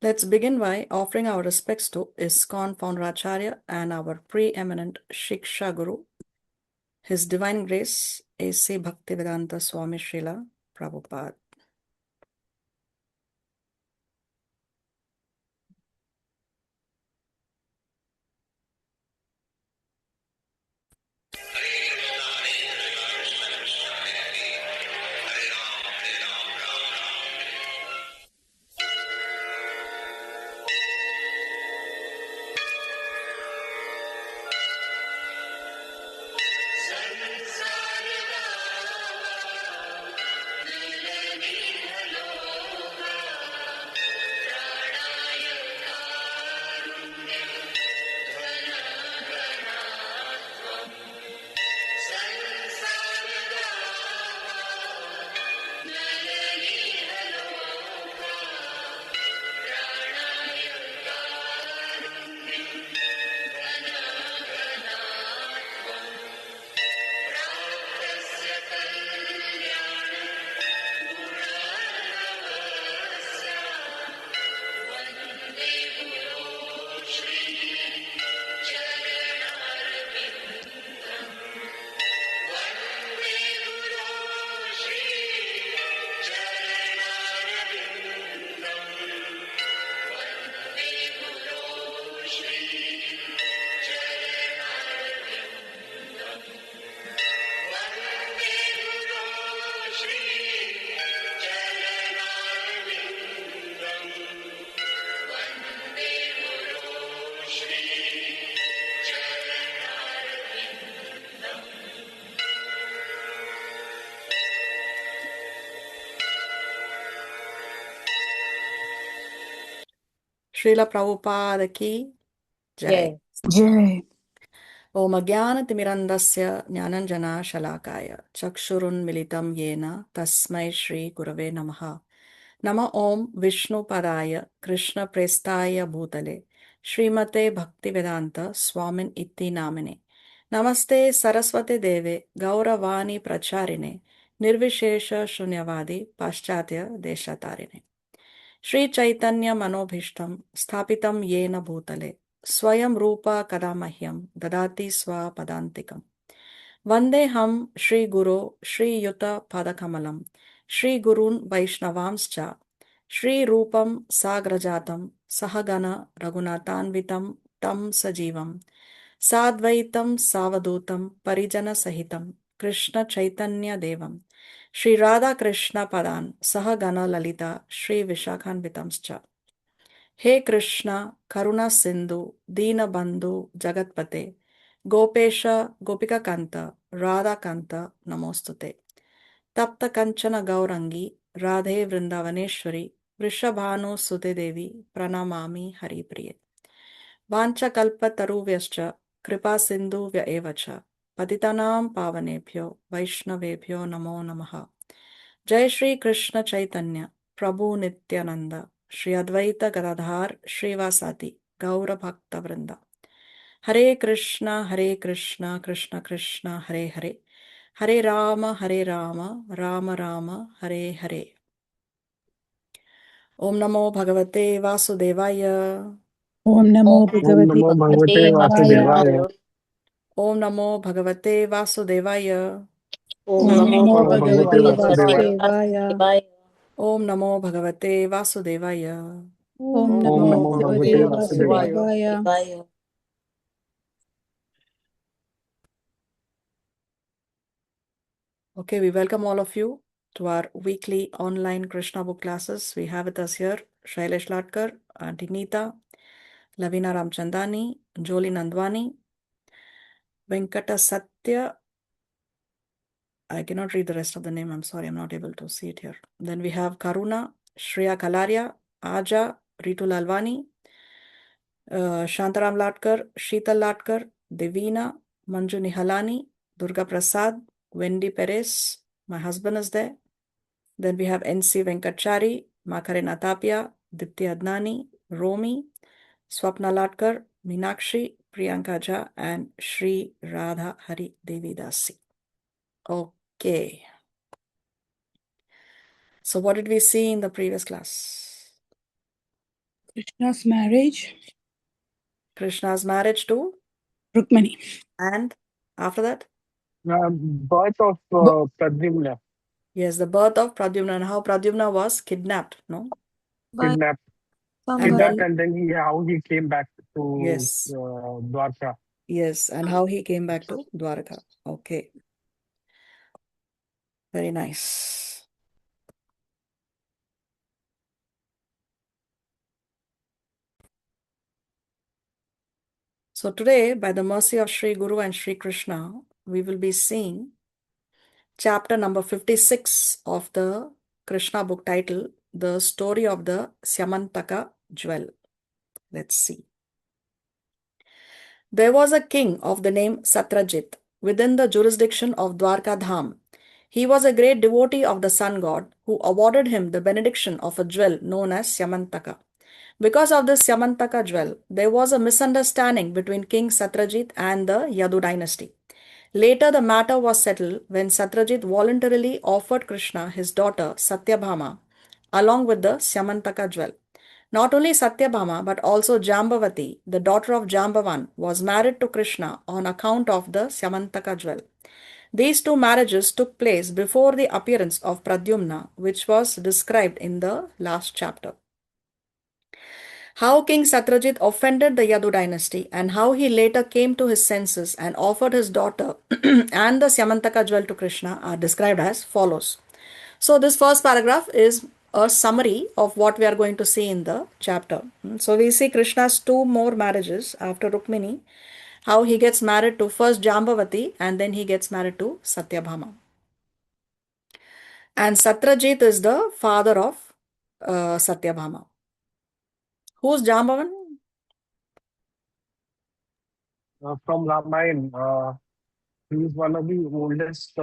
Let's begin by offering our respects to ISKCON founder Acharya and our preeminent Shiksha Guru, His Divine Grace A.C. Bhaktivedanta Swami Srila Prabhupada. Srila Prabhupada ki Jai. Jai. Om Ajnana-timirandasya Jnananjana Shalakaya Chakshurun Militam Yena Tasmai Shri Gurave Namaha. Nama Om Vishnu Padaya Krishna Prestaya Bhutale Srimate Bhaktivedanta Swamin Itti Namine. Namaste Saraswate Deve Gauravani Pracharine Nirvishesha Shunyavadi Paschatya Deshatarine. Shri Chaitanya Manobhishtam Sthapitam Yena Bhutale Swayam Rupa Kadamahyam Dadati Swa Padantikam Vandeham Shri Guru Shri Yuta Padakamalam Shri Gurun Vaishnavamscha Shri Rupam Sagrajatam Sahagana Raghunatanvitam Tam Sajivam Sadvaitam Savadutam Parijana Sahitam Krishna Chaitanya Devam Shri Radha Krishna Padan Sahagana Lalita Shri Vishakhanvitamscha. He Krishna Karuna Sindhu Dina Bandhu Jagatpate Gopesha Gopika Kanta Radha Kanta Namostute Tapta Kanchana Gaurangi Radhe Vrindavaneshwari Vrishabhanu Sute Devi Pranamami Haripriye Vancha Kalpa Taruvyascha Kripa Sindhu Vya Evacha Patitanam Pavanebhyo Vaishnavebhyo Namo Namaha. Jai Shri Krishna Chaitanya Prabhu Nityananda Shri Advaita Gadadhar Shrivasati Gaura Bhakta Vrinda. Hare Krishna Krishna Krishna Hare Hare Hare Rama Rama Rama Hare Hare. Om Namo Bhagavate Vasudevaya. Om Namo Om Bhagavate Namo Bhagavate Vasudevaya. Vasudevaya. Om Namo Bhagavate Vasudevaya. Om Om Namo Namo Bhagavate Bhagavate Vasudevaya. Vasudevaya. Om Namo Bhagavate Vasudevaya. Om Om Namo Namo Bhagavate Bhagavate Vasudevaya. Vasudevaya. Okay, we welcome all of you to our weekly online Krishna book classes. We have with us here Shailesh Latkar, Auntie Neeta, Lavina Ramchandani, Joli Nandwani, Venkata Satya. I cannot read the rest of the name. I'm sorry, I'm not able to see it here. Then we have Karuna, Shreya Kalaria, Aja, Ritu Lalwani, Shantaram Latkar, Sheetal Latkar, Devina, Manju Nihalani, Durga Prasad, Wendy Perez. My husband is there. Then we have N.C. Venkatchari, Makarina Tapia, Dipti Adnani, Romi, Swapna Latkar, Meenakshi, Priyanka Jha, and Shri Radha Hari Devi Dasi. Okay. So what did we see in the previous class? Krishna's marriage, Krishna's marriage to, Rukmani. and after that? Birth of Pradyumna, Yes, the birth of Pradyumna and how Pradyumna was kidnapped, no? kidnapped, And then, and then how he came back to yes, Dwarka. yes, and how he came back to Dwarka. Okay, very nice. So today, by the mercy of Sri Guru and Sri Krishna, we will be seeing chapter number 56 of the Krishna book titled The Story of the Syamantaka Jewel. Let's see. There was a king of the name Satrajit within the jurisdiction of Dwarka Dham. He was a great devotee of the sun god who awarded him the benediction of a jewel known as Syamantaka. Because of this Syamantaka jewel, there was a misunderstanding between King Satrajit and the Yadu dynasty. Later, the matter was settled when Satrajit voluntarily offered Krishna his daughter Satyabhama along with the Syamantaka jewel. Not only Satyabhama but also Jambavati, the daughter of Jambavan, was married to Krishna on account of the Syamantaka jewel. These two marriages took place before the appearance of Pradyumna, which was described in the last chapter. How King Satrajit offended the Yadu dynasty and how he later came to his senses and offered his daughter and the Syamantaka jewel to Krishna are described as follows. So this first paragraph is a summary of what we are going to see in the chapter. So we see Krishna's two more marriages after Rukmini, how he gets married to first Jambavati and then he gets married to Satyabhama. And Satrajit is the father of Satyabhama. Who's Jambavan? From Ramayana. He is one of the oldest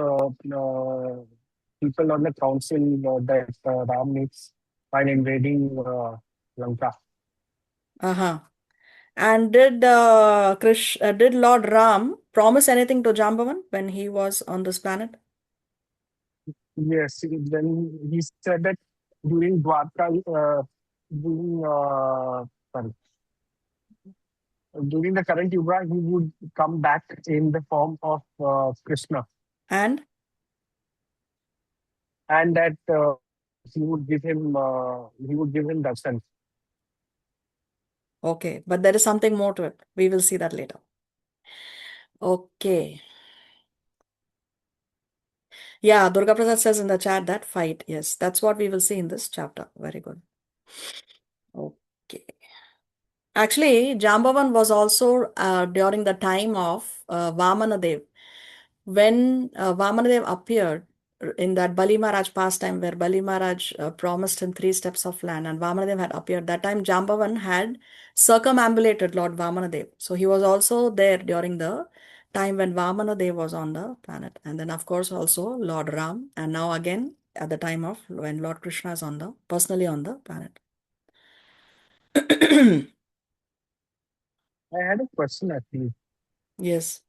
people on the council that Ram meets while invading Lanka. Uh-huh. And did Lord Ram promise anything to Jambavan when he was on this planet? Yes, then he said that during during sorry, during the current Yuga, he would come back in the form of Krishna, And and that he would give him darshan. okay, but there is something more to it. We will see that later. Okay. Yeah, Durga Prasad says in the chat that fight. Yes, that's what we will see in this chapter. Very good. Okay. Actually, Jambavan was also during the time of Vamanadev. When Vamanadev appeared in that Bali Maharaj pastime where Bali Maharaj promised him 3 steps of land and Vamanadev had appeared, that time Jambavan had circumambulated Lord Vamanadev. So he was also there during the time when Vamanadev was on the planet. And then of course also Lord Ram, and now again at the time of when Lord Krishna is personally on the planet. I had a question actually. Yes.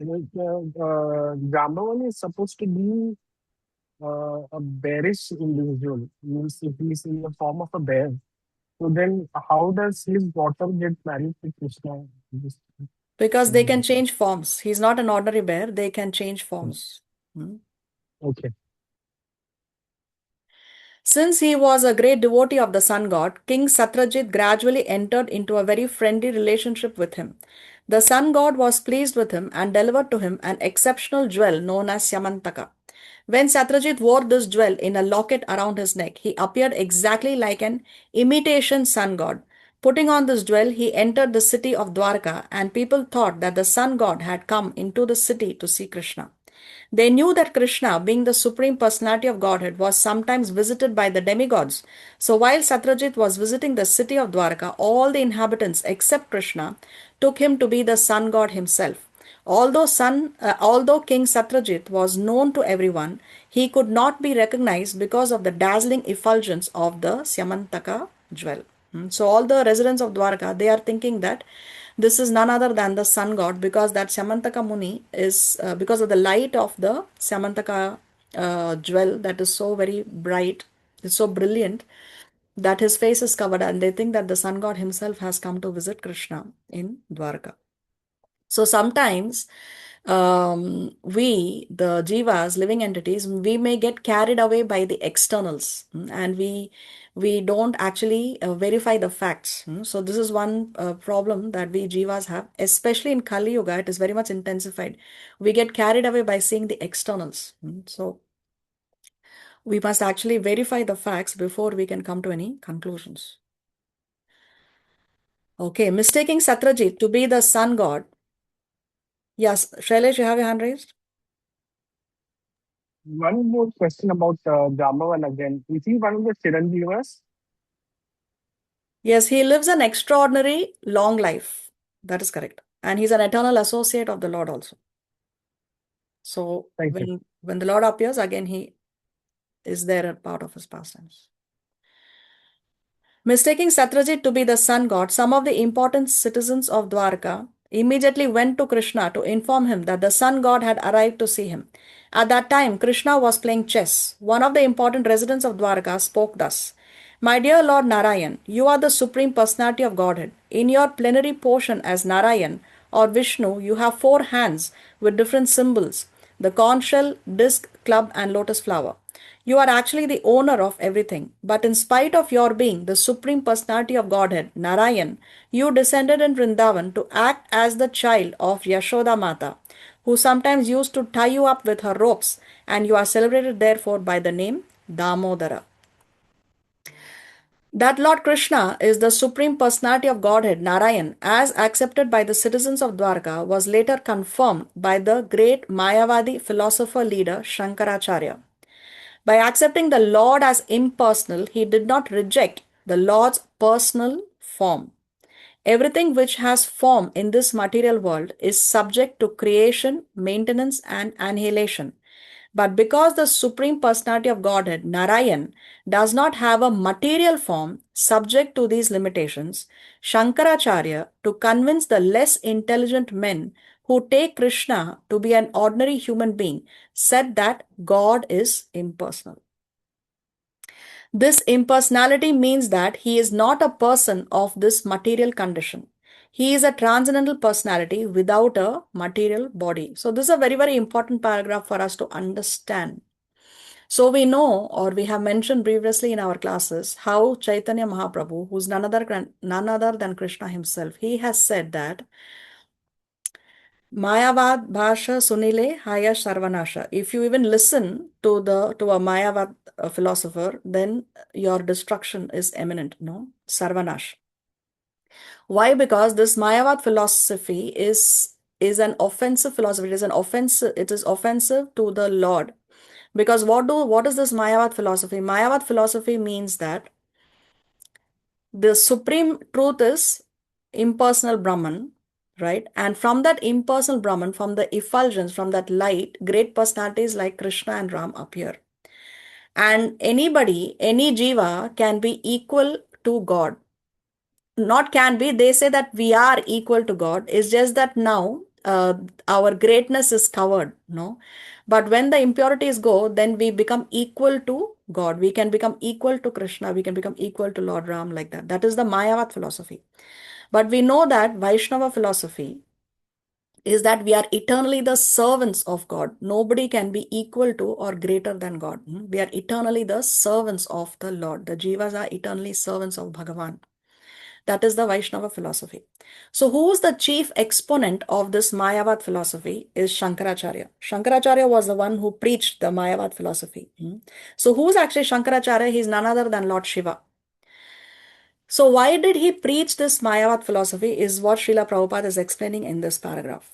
Jambavan is supposed to be a bearish individual. Means if he's in the form of a bear, so then how does his daughter get married to Krishna? Just- Because they can change forms. He's not an ordinary bear. They can change forms. Okay. Since he was a great devotee of the sun god, King Satrajit gradually entered into a very friendly relationship with him. The sun god was pleased with him and delivered to him an exceptional jewel known as Syamantaka. When Satrajit wore this jewel in a locket around his neck, he appeared exactly like an imitation sun god. Putting on this jewel, he entered the city of Dwarka, and people thought that the sun god had come into the city to see Krishna. They knew that Krishna, being the supreme personality of Godhead, was sometimes visited by the demigods. So while Satrajit was visiting the city of Dwarka, all the inhabitants except Krishna took him to be the sun god himself. Although King Satrajit was known to everyone, he could not be recognized because of the dazzling effulgence of the Syamantaka jewel. So all the residents of Dwarka, they are thinking that this is none other than the sun god because that Syamantaka Muni is because of the light of the Syamantaka jewel that is so very bright, it's so brilliant that his face is covered, and they think that the sun god himself has come to visit Krishna in Dwarka. So sometimes the jivas, living entities, we may get carried away by the externals, and we don't actually verify the facts. So this is one problem that we jivas have, especially in Kali Yuga. It is very much intensified. We get carried away by seeing the externals. So we must actually verify the facts before we can come to any conclusions. Okay, mistaking Satrajit to be the sun god. Yes, Shailesh, you have your hand raised? One more question about Jambavan again. Is he one of the Chiranjivas? Yes, he lives an extraordinary long life. That is correct. And he's an eternal associate of the Lord also. So Thank you. when the Lord appears, again he is there a part of his pastimes. Mistaking Satrajit to be the sun god, some of the important citizens of Dwarka immediately went to Krishna to inform him that the sun god had arrived to see him. At that time, Krishna was playing chess. One of the important residents of Dwarka spoke thus: My dear Lord Narayan, you are the supreme personality of Godhead. In your plenary portion as Narayan or Vishnu, you have 4 hands with different symbols: the conch shell, disc, club, and lotus flower. You are actually the owner of everything. But in spite of your being the supreme personality of Godhead, Narayan, you descended in Vrindavan to act as the child of Yashoda Mata, who sometimes used to tie you up with her ropes, and you are celebrated therefore by the name Damodara. That Lord Krishna is the supreme personality of Godhead, Narayan, as accepted by the citizens of Dwarka, was later confirmed by the great Mayavadi philosopher leader Shankaracharya. By accepting the Lord as impersonal, he did not reject the Lord's personal form. Everything which has form in this material world is subject to creation, maintenance, and annihilation. But because the Supreme Personality of Godhead, Narayan, does not have a material form subject to these limitations, Shankaracharya, to convince the less intelligent men who take Krishna to be an ordinary human being, said that God is impersonal. This impersonality means that he is not a person of this material condition. He is a transcendental personality without a material body. So this is a very, very important paragraph for us to understand. So we know, or we have mentioned previously in our classes, how Chaitanya Mahaprabhu, who's none other than Krishna himself, he has said that Mayavad Bhasha Sunile Haya Sarvanasha. If you even listen to a Mayavad philosopher, then your destruction is imminent, no? Sarvanash. Why? Because this Mayavad philosophy is an offensive philosophy. It is offensive to the Lord. Because what is this Mayavad philosophy? Mayavad philosophy means that the supreme truth is impersonal Brahman, right? And from that impersonal Brahman, from the effulgence, from that light, great personalities like Krishna and Ram appear. And anybody, any jiva can be equal to God. Not can be, they say that we are equal to God. It's just that now our greatness is covered, no? But when the impurities go, then we become equal to God. We can become equal to Krishna. We can become equal to Lord Ram, like that. That is the Mayavad philosophy. But we know that Vaishnava philosophy is that we are eternally the servants of God. Nobody can be equal to or greater than God. We are eternally the servants of the Lord. The jivas are eternally servants of Bhagavan. That is the Vaishnava philosophy. So who is the chief exponent of this Mayavad philosophy is Shankaracharya. Shankaracharya was the one who preached the Mayavad philosophy. So who is actually Shankaracharya? He is none other than Lord Shiva. So why did he preach this Mayavad philosophy is what Srila Prabhupada is explaining in this paragraph.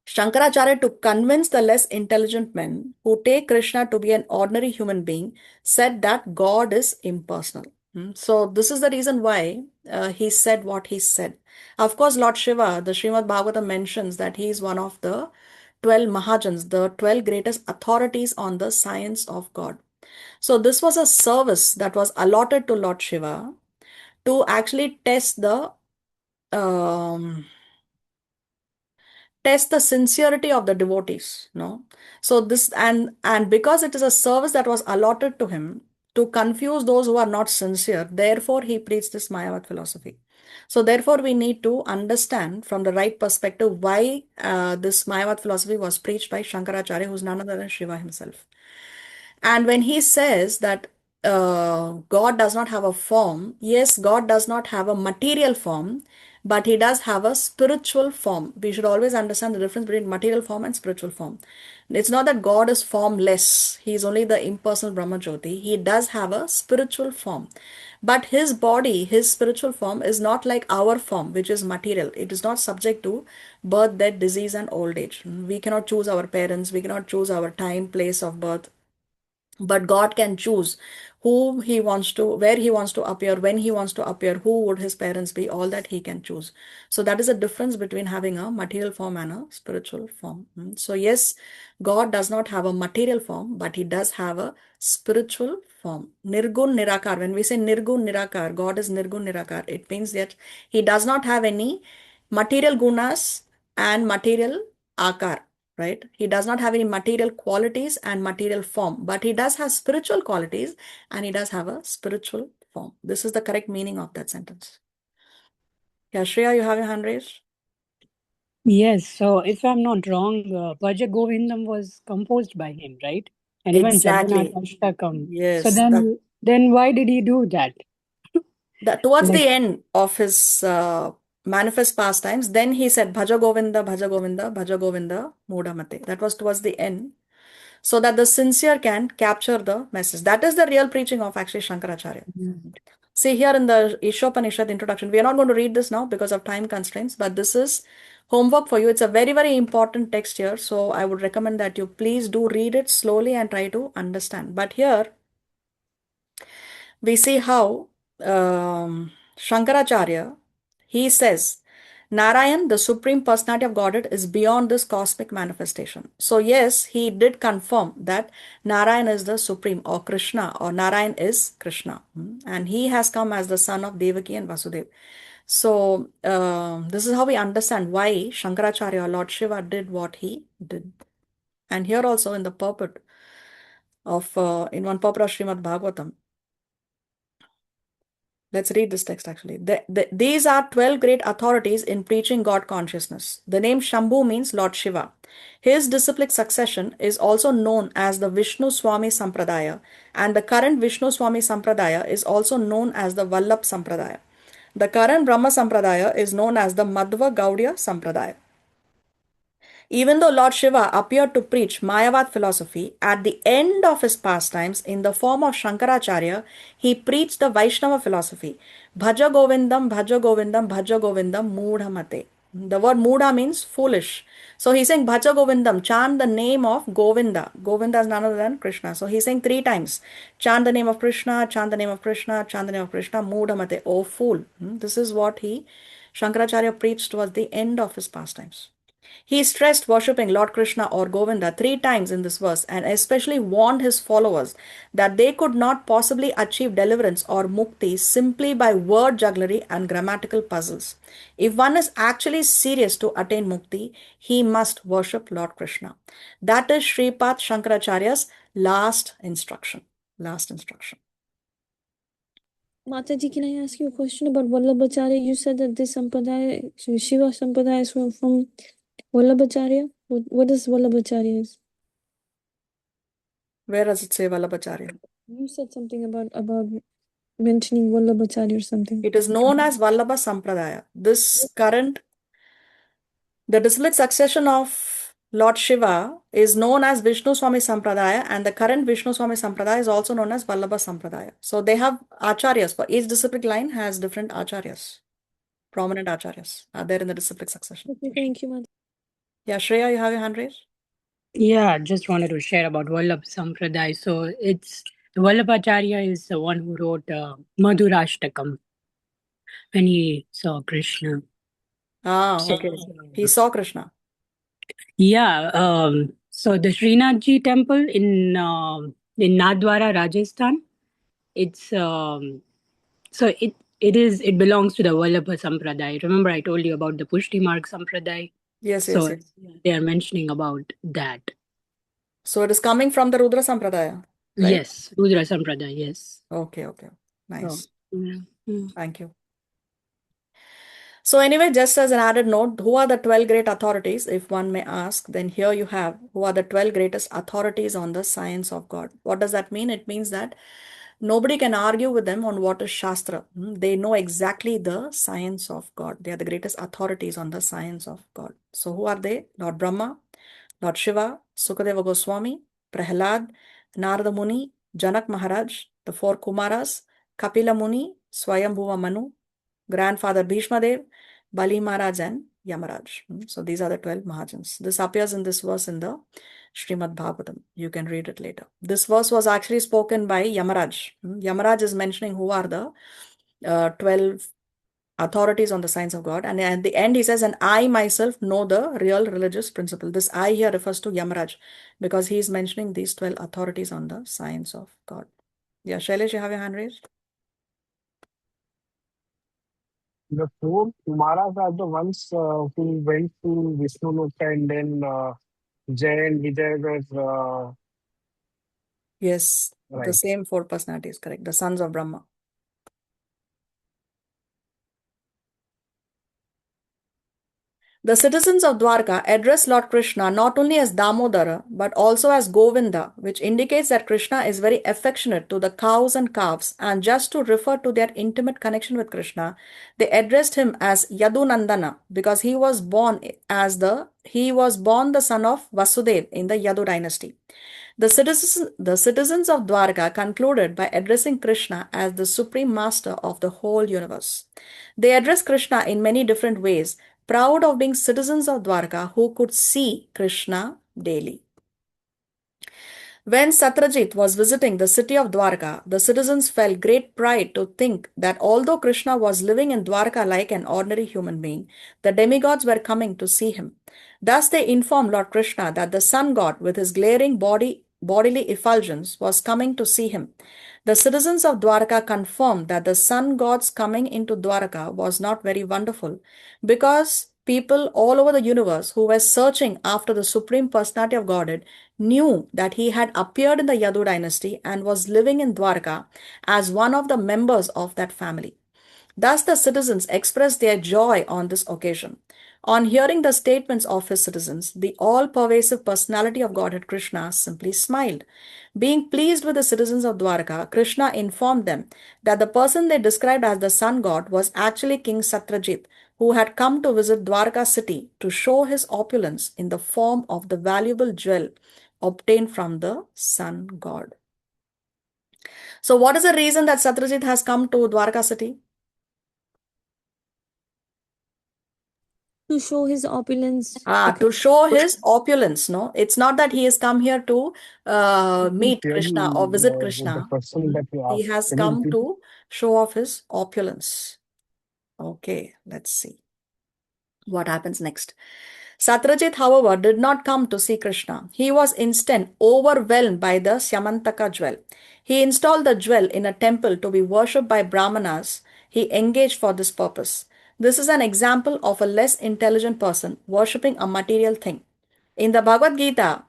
Shankaracharya, to convince the less intelligent men who take Krishna to be an ordinary human being, said that God is impersonal. So this is the reason why he said what he said. Of course, Lord Shiva, the Srimad Bhagavatam mentions that he is one of the 12 Mahajans, the 12 greatest authorities on the science of God. So this was a service that was allotted to Lord Shiva to actually test the test the sincerity of the devotees, no? So this, and because it is a service that was allotted to him to confuse those who are not sincere, therefore he preached this Mayavad philosophy. So therefore we need to understand from the right perspective why this Mayavad philosophy was preached by Shankaracharya, who's none other than Shiva himself. And when he says that God does not have a form, yes, God does not have a material form, but he does have a spiritual form. We should always understand the difference between material form and spiritual form. It's not that God is formless, he is only the impersonal Brahma Jyoti. He does have a spiritual form. But his body, his spiritual form, is not like our form, which is material. It is not subject to birth, death, disease, and old age. We cannot choose our parents, we cannot choose our time, place of birth, but God can choose who he wants to, where he wants to appear, when he wants to appear, who would his parents be, all that he can choose. So that is a difference between having a material form and a spiritual form. So yes, God does not have a material form, but he does have a spiritual form. Nirgun Nirakar. When we say Nirgun Nirakar, God is Nirgun Nirakar. It means that he does not have any material gunas and material akar, right? He does not have any material qualities and material form, but he does have spiritual qualities and he does have a spiritual form. This is the correct meaning of that sentence. Yeah, Shreya, you have your hand raised? Yes, so if I'm not wrong, Bhaja Govindam was composed by him, right? And even Exactly. Jagannath Ashtakam. So Yes. then why did he do that? Towards Like, the end of his manifest pastimes, then he said, Bhaja Govinda, Bhaja Govinda, Bhaja Govinda, Mudamate. That was towards the end, so that the sincere can capture the message. That is the real preaching of actually Shankaracharya. See here in the Ishopanishad introduction, we are not going to read this now because of time constraints, but this is homework for you. It's a very, very important text here. So I would recommend that you please do read it slowly and try to understand. But here we see how Shankaracharya, he says, Narayan, the Supreme Personality of Godhead, is beyond this cosmic manifestation. So yes, he did confirm that Narayan is the Supreme, or Krishna, or Narayan is Krishna. And he has come as the son of Devaki and Vasudeva. So this is how we understand why Shankaracharya, or Lord Shiva, did what he did. And here also in the purport of, in one purport of Srimad Bhagavatam, let's read this text actually. These are 12 great authorities in preaching God consciousness. The name Shambhu means Lord Shiva. His disciplic succession is also known as the Vishnu Swami Sampradaya, and the current Vishnu Swami Sampradaya is also known as the Vallabh Sampradaya. The current Brahma Sampradaya is known as the Madhva Gaudiya Sampradaya. Even though Lord Shiva appeared to preach Mayavad philosophy, at the end of his pastimes, in the form of Shankaracharya, he preached the Vaishnava philosophy. Bhaja Govindam, Bhaja Govindam, Bhaja Govindam, Mudhamate. The word Mudha means foolish. So he's saying Bhaja Govindam, chant the name of Govinda. Govinda is none other than Krishna. So he's saying 3 times, chant the name of Krishna, chant the name of Krishna, chant the name of Krishna, Mudhamate. Oh fool. This is what Shankaracharya preached towards the end of his pastimes. He stressed worshipping Lord Krishna or Govinda 3 times in this verse and especially warned his followers that they could not possibly achieve deliverance or mukti simply by word jugglery and grammatical puzzles. If one is actually serious to attain mukti, he must worship Lord Krishna. That is Sripad Shankaracharya's last instruction. Last instruction. Mataji, can I ask you a question about Vallabhacharya? You said that this Sampradaya, Shiva Sampradaya is from Vallabhacharya. What does Vallabhacharya is? Where does it say Vallabhacharya? You said something about mentioning Vallabhacharya or something. It is known as Vallabha Sampradaya. This current, the disciplic succession of Lord Shiva is known as Vishnu Swami Sampradaya, and the current Vishnu Swami Sampradaya is also known as Vallabha Sampradaya. So they have acharyas. For each disciplic line has different acharyas. Prominent acharyas are there in the disciplic succession. Okay, thank you, Mataji. Yeah, Shreya, you have your hand raised? yeah, just wanted to share about Vallabh Sampradaya. So it's Vallabhacharya is the one who wrote Madhurashtakam when he saw Krishna. So, Okay. He saw Krishna. yeah, so the Srinathji temple in Nathdwara, Rajasthan, it's so it belongs to the Vallabha Sampradaya. Remember I told you about the Pushti Marg Sampradaya? Yes, So yes, yes. they are mentioning about that. So it is coming from the Rudra Sampradaya, right? Yes, Rudra Sampradaya, yes. Okay, okay. Nice. So, yeah. Mm. Thank you. So anyway, just as an added note, who are the 12 great authorities? If one may ask, then here you have who are the 12 greatest authorities on the science of God. What does that mean? It means that nobody can argue with them on what is Shastra. They know exactly the science of God. They are the greatest authorities on the science of God. So who are they? Lord Brahma, Lord Shiva, Sukadeva Goswami, Prahlad, Narada Muni, Janak Maharaj, the four Kumaras, Kapila Muni, Swayambhuva Manu, grandfather Bhishma Dev, Bali Maharaj and Yamaraj. So these are the 12 Mahajans. This appears in this verse in the Srimad Bhagavatam. You can read it later. This verse was actually spoken by Yamaraj. Yamaraj is mentioning who are the 12 authorities on the science of God. And at the end he says, and I myself know the real religious principle. This I here refers to Yamaraj because he is mentioning these 12 authorities on the science of God. Yeah, Shailesh, you have your hand raised? The four Kumaras are the ones who went to Vishnu Loka, and then Jay and Vijay were Yes, the right. same four personalities, correct. The sons of Brahma. The citizens of Dwarka address Lord Krishna not only as Damodara but also as Govinda, which indicates that Krishna is very affectionate to the cows and calves, and just to refer to their intimate connection with Krishna, they addressed him as Yadunandana because he was born the son of Vasudev in the Yadu dynasty. The citizens of Dwarka concluded by addressing Krishna as the supreme master of the whole universe. They address Krishna in many different ways, proud of being citizens of Dwarka who could see Krishna daily. When Satrajit was visiting the city of Dwarka, the citizens felt great pride to think that although Krishna was living in Dwarka like an ordinary human being, the demigods were coming to see him. Thus they informed Lord Krishna that the sun god with his glaring bodily effulgence was coming to see him. The citizens of Dwarka confirmed that the sun god's coming into Dwarka was not very wonderful because people all over the universe who were searching after the Supreme Personality of Godhead knew that he had appeared in the Yadu dynasty and was living in Dwarka as one of the members of that family. Thus, the citizens expressed their joy on this occasion. On hearing the statements of his citizens, the all-pervasive personality of Godhead Krishna simply smiled. Being pleased with the citizens of Dwarka, Krishna informed them that the person they described as the sun god was actually King Satrajit, who had come to visit Dwarka city to show his opulence in the form of the valuable jewel obtained from the sun god. So, what is the reason that Satrajit has come to Dwarka city? To show his opulence. To show his opulence, no? It's not that he has come here to meet Krishna or visit The Krishna. question that you He asked. has Can you come repeat it? to show off his opulence. Okay, let's see what happens next. Satrajit, however, did not come to see Krishna. He was instead overwhelmed by the Syamantaka jewel. He installed the jewel in a temple to be worshipped by Brahmanas. He engaged for this purpose. This is an example of a less intelligent person worshipping a material thing. In the Bhagavad Gita,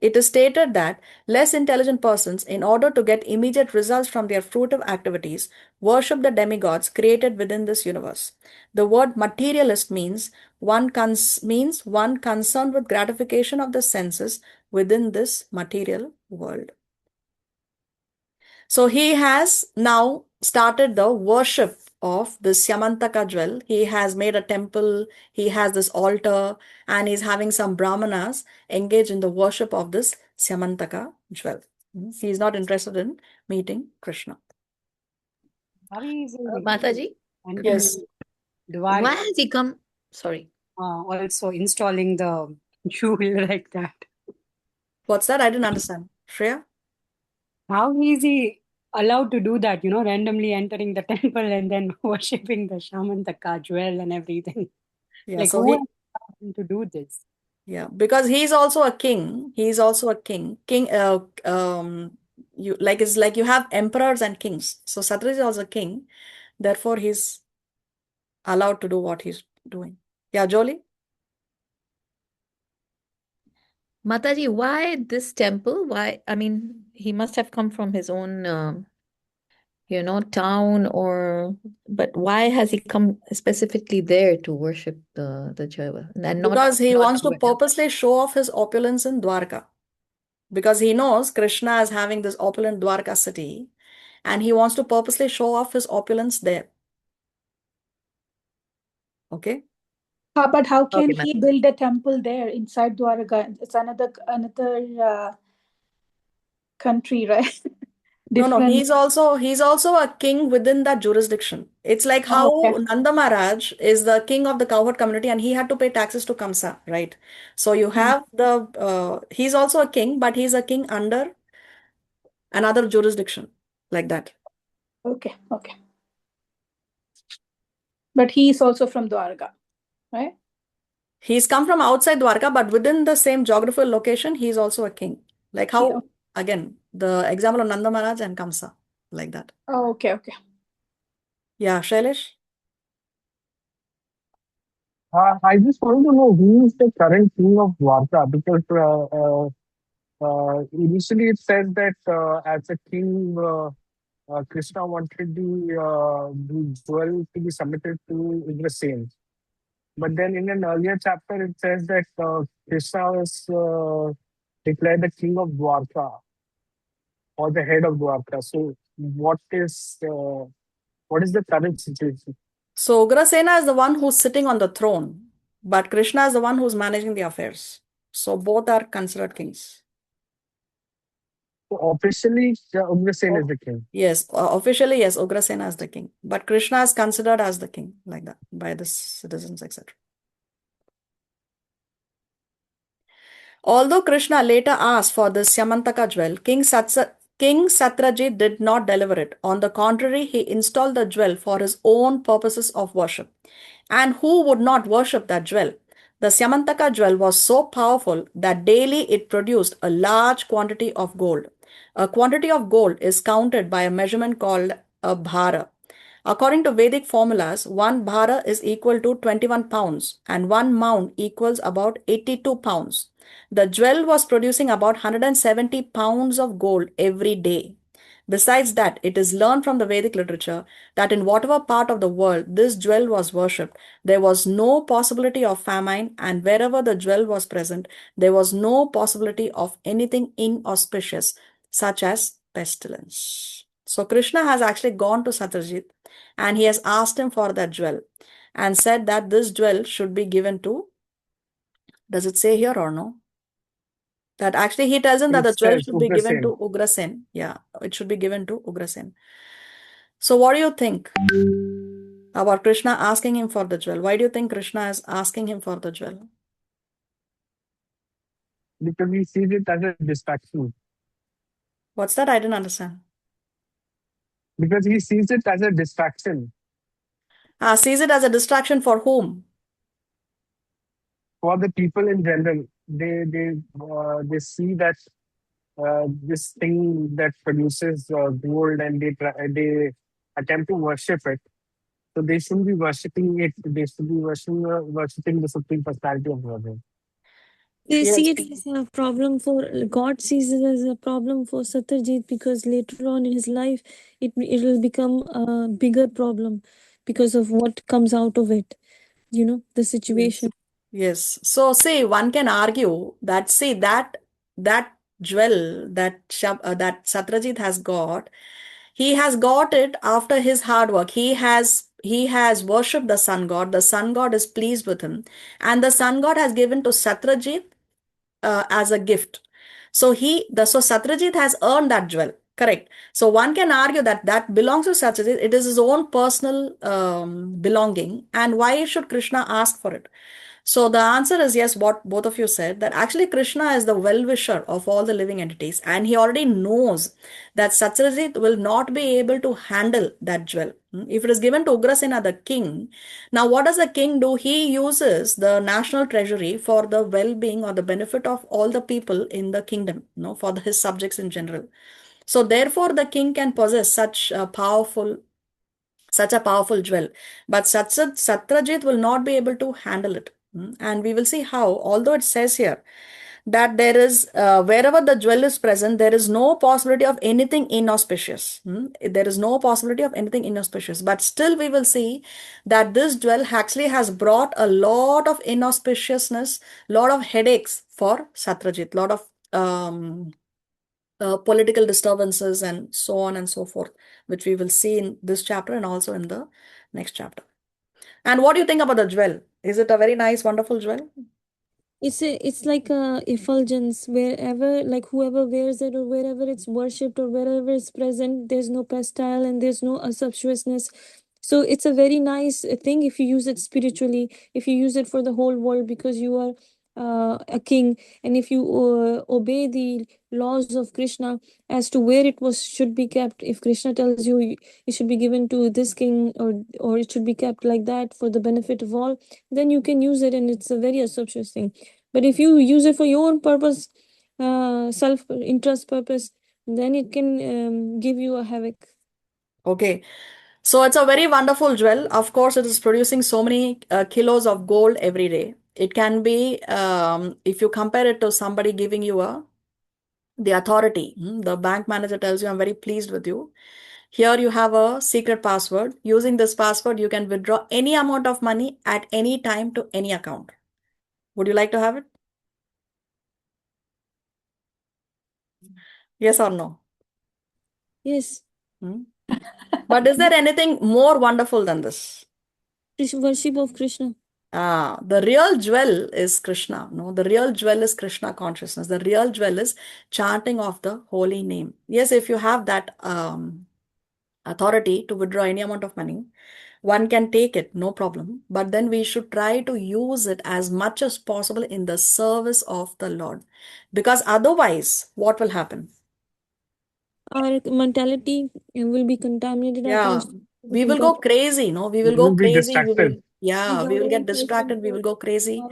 it is stated that less intelligent persons, in order to get immediate results from their fruitive activities, worship the demigods created within this universe. The word materialist means one concerned with gratification of the senses within this material world. So he has now started the worship of the Syamantaka jewel. He has made a temple, he has this altar, and he's having some brahmanas engage in the worship of this Syamantaka jewel. He is not interested in meeting Krishna. Mataji, Yes. why has he come? Sorry. Also installing the jewel like that. What's that? I didn't understand. Shreya? How is he allowed to do that? Randomly entering the temple and then worshipping the Syamantaka jewel and everything. Yeah, Like so who he, has allowed him to do this? yeah, because he's also a king. He's also a king. It's like you have emperors and kings. So Satrajit is also king. Therefore, he's allowed to do what he's doing. Yeah, Jolie? Mataji, why this temple? Why? I mean, he must have come from his own, town, but why has he come specifically there to worship the Java and Because he not wants to somewhere else? purposely show off his opulence in Dwarka. Because he knows Krishna is having this opulent Dwarka city, and he wants to purposely show off his opulence there. Okay? But how can Okay, he build a temple there inside Dwarka? It's another country, right? No, Different. he's also a king within that jurisdiction. It's like how Okay. Nanda Maharaj is the king of the cowherd community and he had to pay taxes to Kamsa, right? So you have he's also a king, but he's a king under another jurisdiction, like that. Okay. But he is also from Dwarka, right? He's come from outside Dwarka, but within the same geographical location, he's also a king. Like how, Yeah. again, the example of Nanda Maharaj and Kamsa, like that. Oh, okay. Yeah, Shailesh? I just want to know who is the current king of Dwarka, because initially it says that as a king, Krishna wanted the jewel to be submitted to Ugrasen. But then in an earlier chapter, it says that Krishna was declared the king of Dwarka or the head of Dwarka. So what is the current situation? So Ugrasena is the one who's sitting on the throne, but Krishna is the one who's managing the affairs. So both are considered kings. So officially, Ugrasen is the king. Yes, officially, yes, Ugrasena is the king. But Krishna is considered as the king, like that, by the citizens, etc. Although Krishna later asked for the Syamantaka jewel, King Satyajit did not deliver it. On the contrary, he installed the jewel for his own purposes of worship. And who would not worship that jewel? The Syamantaka jewel was so powerful that daily it produced a large quantity of gold. A quantity of gold is counted by a measurement called a bhara. According to Vedic formulas, one bhara is equal to 21 pounds and one mound equals about 82 pounds. The jewel was producing about 170 pounds of gold every day. Besides that, it is learned from the Vedic literature that in whatever part of the world this jewel was worshipped, there was no possibility of famine, and wherever the jewel was present, there was no possibility of anything inauspicious, such as pestilence. So Krishna has actually gone to Satyajit and he has asked him for that jewel and said that this jewel should be given to, does it say here or no? That actually he tells him that It the jewel says should be given Ugrasen. to Ugrasen. Yeah, it should be given to Ugrasen. So what do you think about Krishna asking him for the jewel? Why do you think Krishna is asking him for the jewel? Because he sees it as a distraction. What's that? I didn't understand. Because he sees it as a distraction Sees it as a distraction for whom? for the people in general. They see that this thing that produces gold, and they attempt to worship it. So they shouldn't be worshipping it. They should be worshipping the Supreme Personality of Godhead. They Yes. see it as a problem for God, sees it as a problem for Satyajit, because later on in his life it will become a bigger problem because of what comes out of it, the situation. Yes. So see, one can argue that that jewel that Satyajit has got, he has got it after his hard work. He has worshipped the sun god. The sun god is pleased with him, and the sun god has given to Satyajit as a gift. So Satyajit has earned that jewel. Correct. So one can argue that that belongs to Satyajit. It is his own personal belonging, and why should Krishna ask for it? So the answer is yes, what both of you said, that actually Krishna is the well-wisher of all the living entities, and he already knows that Satyajit will not be able to handle that jewel. If it is given to Ugrasena, the king, now what does the king do? He uses the national treasury for the well-being or the benefit of all the people in the kingdom, for his subjects in general. So therefore, the king can possess such powerful Such a powerful jewel. But Satyajit will not be able to handle it. And we will see how, although it says here that there is, wherever the jewel is present, there is no possibility of anything inauspicious. There is no possibility of anything inauspicious. But still, we will see that this jewel actually has brought a lot of inauspiciousness, lot of headaches for Satyajit, lot of political disturbances and so on and so forth, which we will see in this chapter and also in the next chapter. And what do you think about the jewel? Is it a very nice, wonderful jewel? It's like a effulgence wherever, like whoever wears it or wherever it's worshipped or wherever it's present, there's no pastile and there's no sumptuousness. So it's a very nice thing if you use it spiritually, if you use it for the whole world because you are a king, and if you obey the laws of Krishna as to where it was should be kept. If Krishna tells you it should be given to this king, or it should be kept like that for the benefit of all, then you can use it and it's a very auspicious thing. But if you use it for your own purpose, self interest purpose, then it can give you a havoc. Okay. So it's a very wonderful jewel. Of course, it is producing so many kilos of gold every day. It can be, if you compare it to somebody giving you the authority, the bank manager tells you, I'm very pleased with you. Here you have a secret password. Using this password, you can withdraw any amount of money at any time to any account. Would you like to have it? Yes or no? Yes. But is there anything more wonderful than this? Worship of Krishna. The real jewel is Krishna. No, the real jewel is Krishna consciousness. The real jewel is chanting of the holy name. Yes, if you have that authority to withdraw any amount of money, one can take it, no problem. But then we should try to use it as much as possible in the service of the Lord. Because otherwise, what will happen? Our mentality will be contaminated. Yeah, we will go crazy, no? We will You go will be crazy. We distracted. will get distracted. We will go crazy.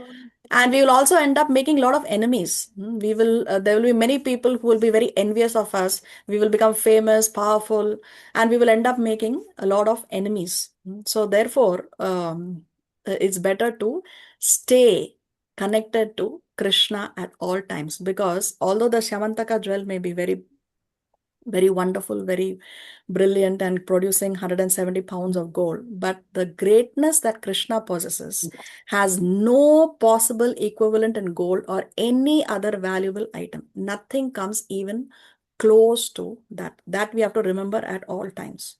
And we will also end up making a lot of enemies. There will be many people who will be very envious of us. We will become famous, powerful, and we will end up making a lot of enemies. So therefore, it's better to stay connected to Krishna at all times, because although the Syamantaka jewel may be very wonderful, very brilliant, and producing 170 pounds of gold, but the greatness that Krishna possesses has no possible equivalent in gold or any other valuable item. Nothing comes even close to that. That we have to remember at all times.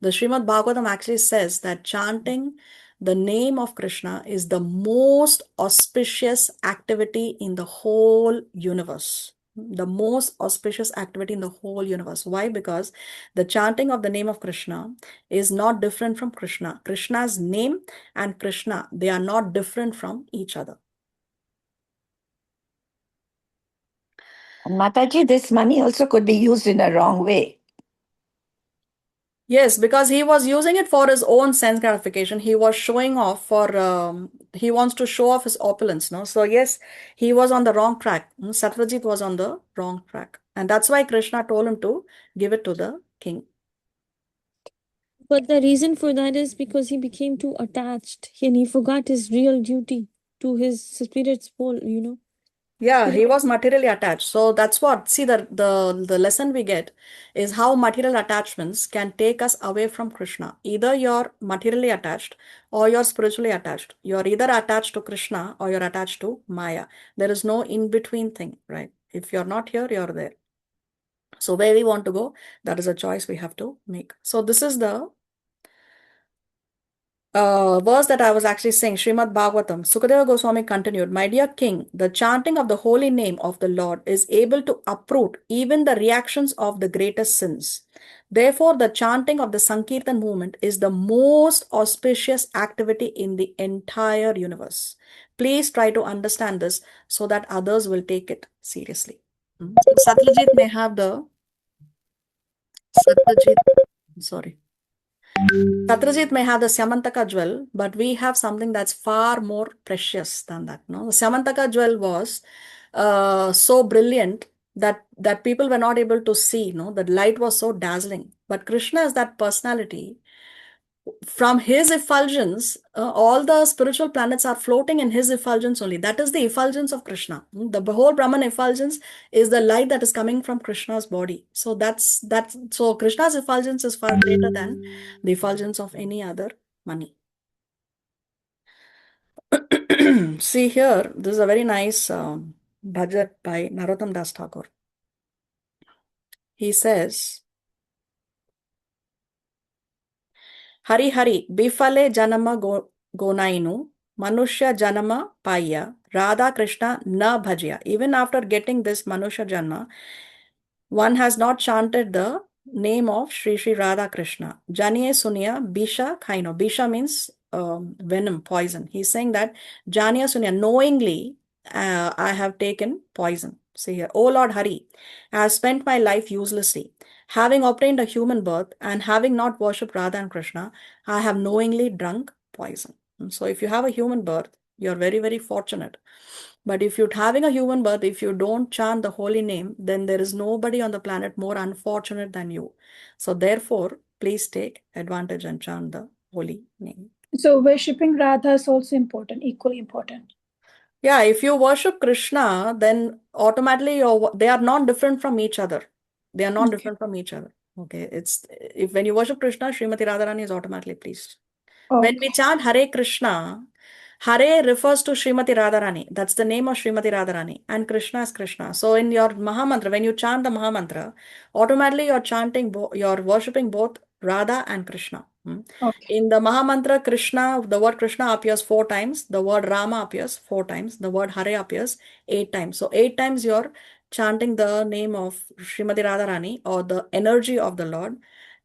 The Srimad Bhagavatam actually says that chanting the name of Krishna is the most auspicious activity in the whole universe. The most auspicious activity in the whole universe. Why? Because the chanting of the name of Krishna is not different from Krishna. Krishna's name and Krishna, they are not different from each other. And Mataji, this money also could be used in a wrong way. Yes, because he was using it for his own sense gratification. He was showing off for, he wants to show off his opulence, no? So yes, he was on the wrong track. Satyajit was on the wrong track. And that's why Krishna told him to give it to the king. But the reason for that is because he became too attached and he forgot his real duty to his spirit's soul, Yeah, he was materially attached. So that's what, see, the lesson we get is how material attachments can take us away from Krishna. Either you're materially attached or you're spiritually attached. You're either attached to Krishna or you're attached to Maya. There is no in-between thing, right? If you're not here, you're there. So where we want to go, that is a choice we have to make. So this is the verse that I was actually saying, Srimad Bhagavatam. Sukadeva Goswami continued, my dear king, the chanting of the holy name of the Lord is able to uproot even the reactions of the greatest sins. Therefore, the chanting of the Sankirtan movement is the most auspicious activity in the entire universe. Please try to understand this so that others will take it seriously. Satyajit may have the Satyajit may have the Syamantaka jewel, but we have something that's far more precious than that. No, the Syamantaka jewel was so brilliant that people were not able to see. No, the light was so dazzling. But Krishna is that personality from his effulgence, all the spiritual planets are floating in his effulgence only. That is the effulgence of Krishna. The whole Brahman effulgence is the light that is coming from Krishna's body. So so Krishna's effulgence is far greater than the effulgence of any other money. See here, this is a very nice bhajan by Narottam Das Thakur. He says, Hari Hari, Bifale Janama Gonainu, Manushya Janama Paya, Radha Krishna Na Bhajya. Even after getting this Manushya Janma, one has not chanted the name of Sri Sri Radha Krishna. Janiye Sunya Bisha Khaino. Bisha means venom, poison. He's saying that Janiya Sunya, knowingly I have taken poison. See here, O Lord Hari, I have spent my life uselessly. Having obtained a human birth and having not worshipped Radha and Krishna, I have knowingly drunk poison. So if you have a human birth, you're very, very fortunate. But if you're having a human birth, if you don't chant the holy name, then there is nobody on the planet more unfortunate than you. So therefore, please take advantage and chant the holy name. So worshipping Radha is also important, equally important. Yeah, if you worship Krishna, then automatically they are not different from each other. They are not Okay. different from each other. Okay, if when you worship Krishna, Srimati Radharani is automatically pleased. Okay. When we chant Hare Krishna, Hare refers to Srimati Radharani. That's the name of Srimati Radharani. And Krishna is Krishna. So in your Mahamantra, when you chant the Mahamantra, automatically you're chanting, you're worshipping both Radha and Krishna. Okay. In the Mahamantra, Krishna, the word Krishna appears 4 times. The word Rama appears 4 times. The word Hare appears 8 times. So 8 times you're chanting the name of Srimati Radharani or the energy of the Lord.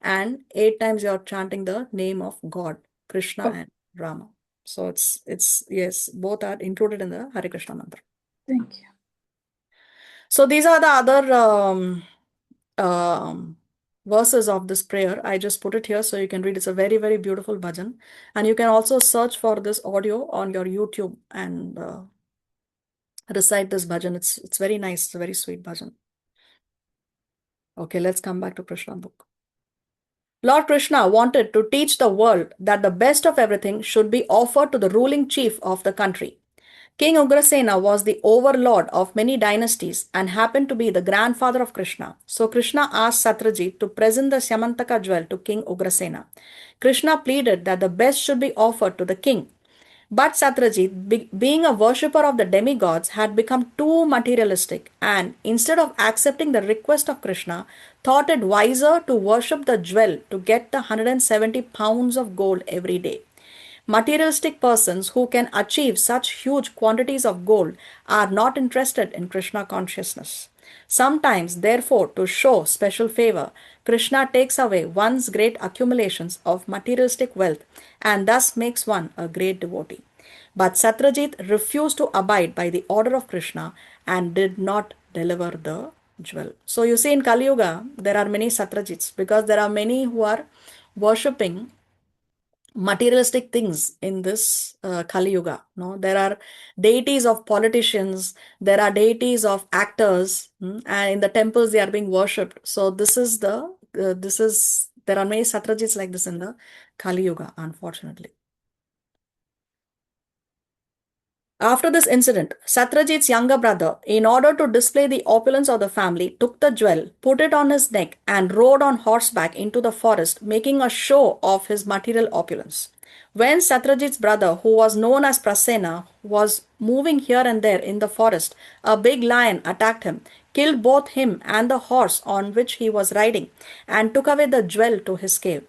And 8 times you're chanting the name of God, Krishna Okay. and Rama. So it's yes, both are included in the Hare Krishna mantra. Thank you. So these are the other verses of this prayer. I just put it here so you can read. It's a very, very beautiful bhajan. And you can also search for this audio on your YouTube and recite this bhajan. It's very nice. It's a very sweet bhajan. Okay, let's come back to Krishna book. Lord Krishna wanted to teach the world that the best of everything should be offered to the ruling chief of the country. King Ugrasena was the overlord of many dynasties and happened to be the grandfather of Krishna. So Krishna asked Satyajit to present the Syamantaka jewel to King Ugrasena. Krishna pleaded that the best should be offered to the king. But Satyajit, being a worshipper of the demigods, had become too materialistic and, instead of accepting the request of Krishna, thought it wiser to worship the jewel to get the 170 pounds of gold every day. Materialistic persons who can achieve such huge quantities of gold are not interested in Krishna consciousness. Sometimes, therefore, to show special favor, Krishna takes away one's great accumulations of materialistic wealth and thus makes one a great devotee. But Satyajit refused to abide by the order of Krishna and did not deliver the jewel. So you see, in Kali Yuga, there are many Satyajits because there are many who are worshipping materialistic things in this Kali Yuga. No, there are deities of politicians, there are deities of actors, and in the temples they are being worshipped. So there are many Satyajits like this in the Kali Yuga, unfortunately. After this incident, Satyajit's younger brother, in order to display the opulence of the family, took the jewel, put it on his neck, and rode on horseback into the forest, making a show of his material opulence. When Satyajit's brother, who was known as Prasena, was moving here and there in the forest, a big lion attacked him, killed both him and the horse on which he was riding, and took away the jewel to his cave.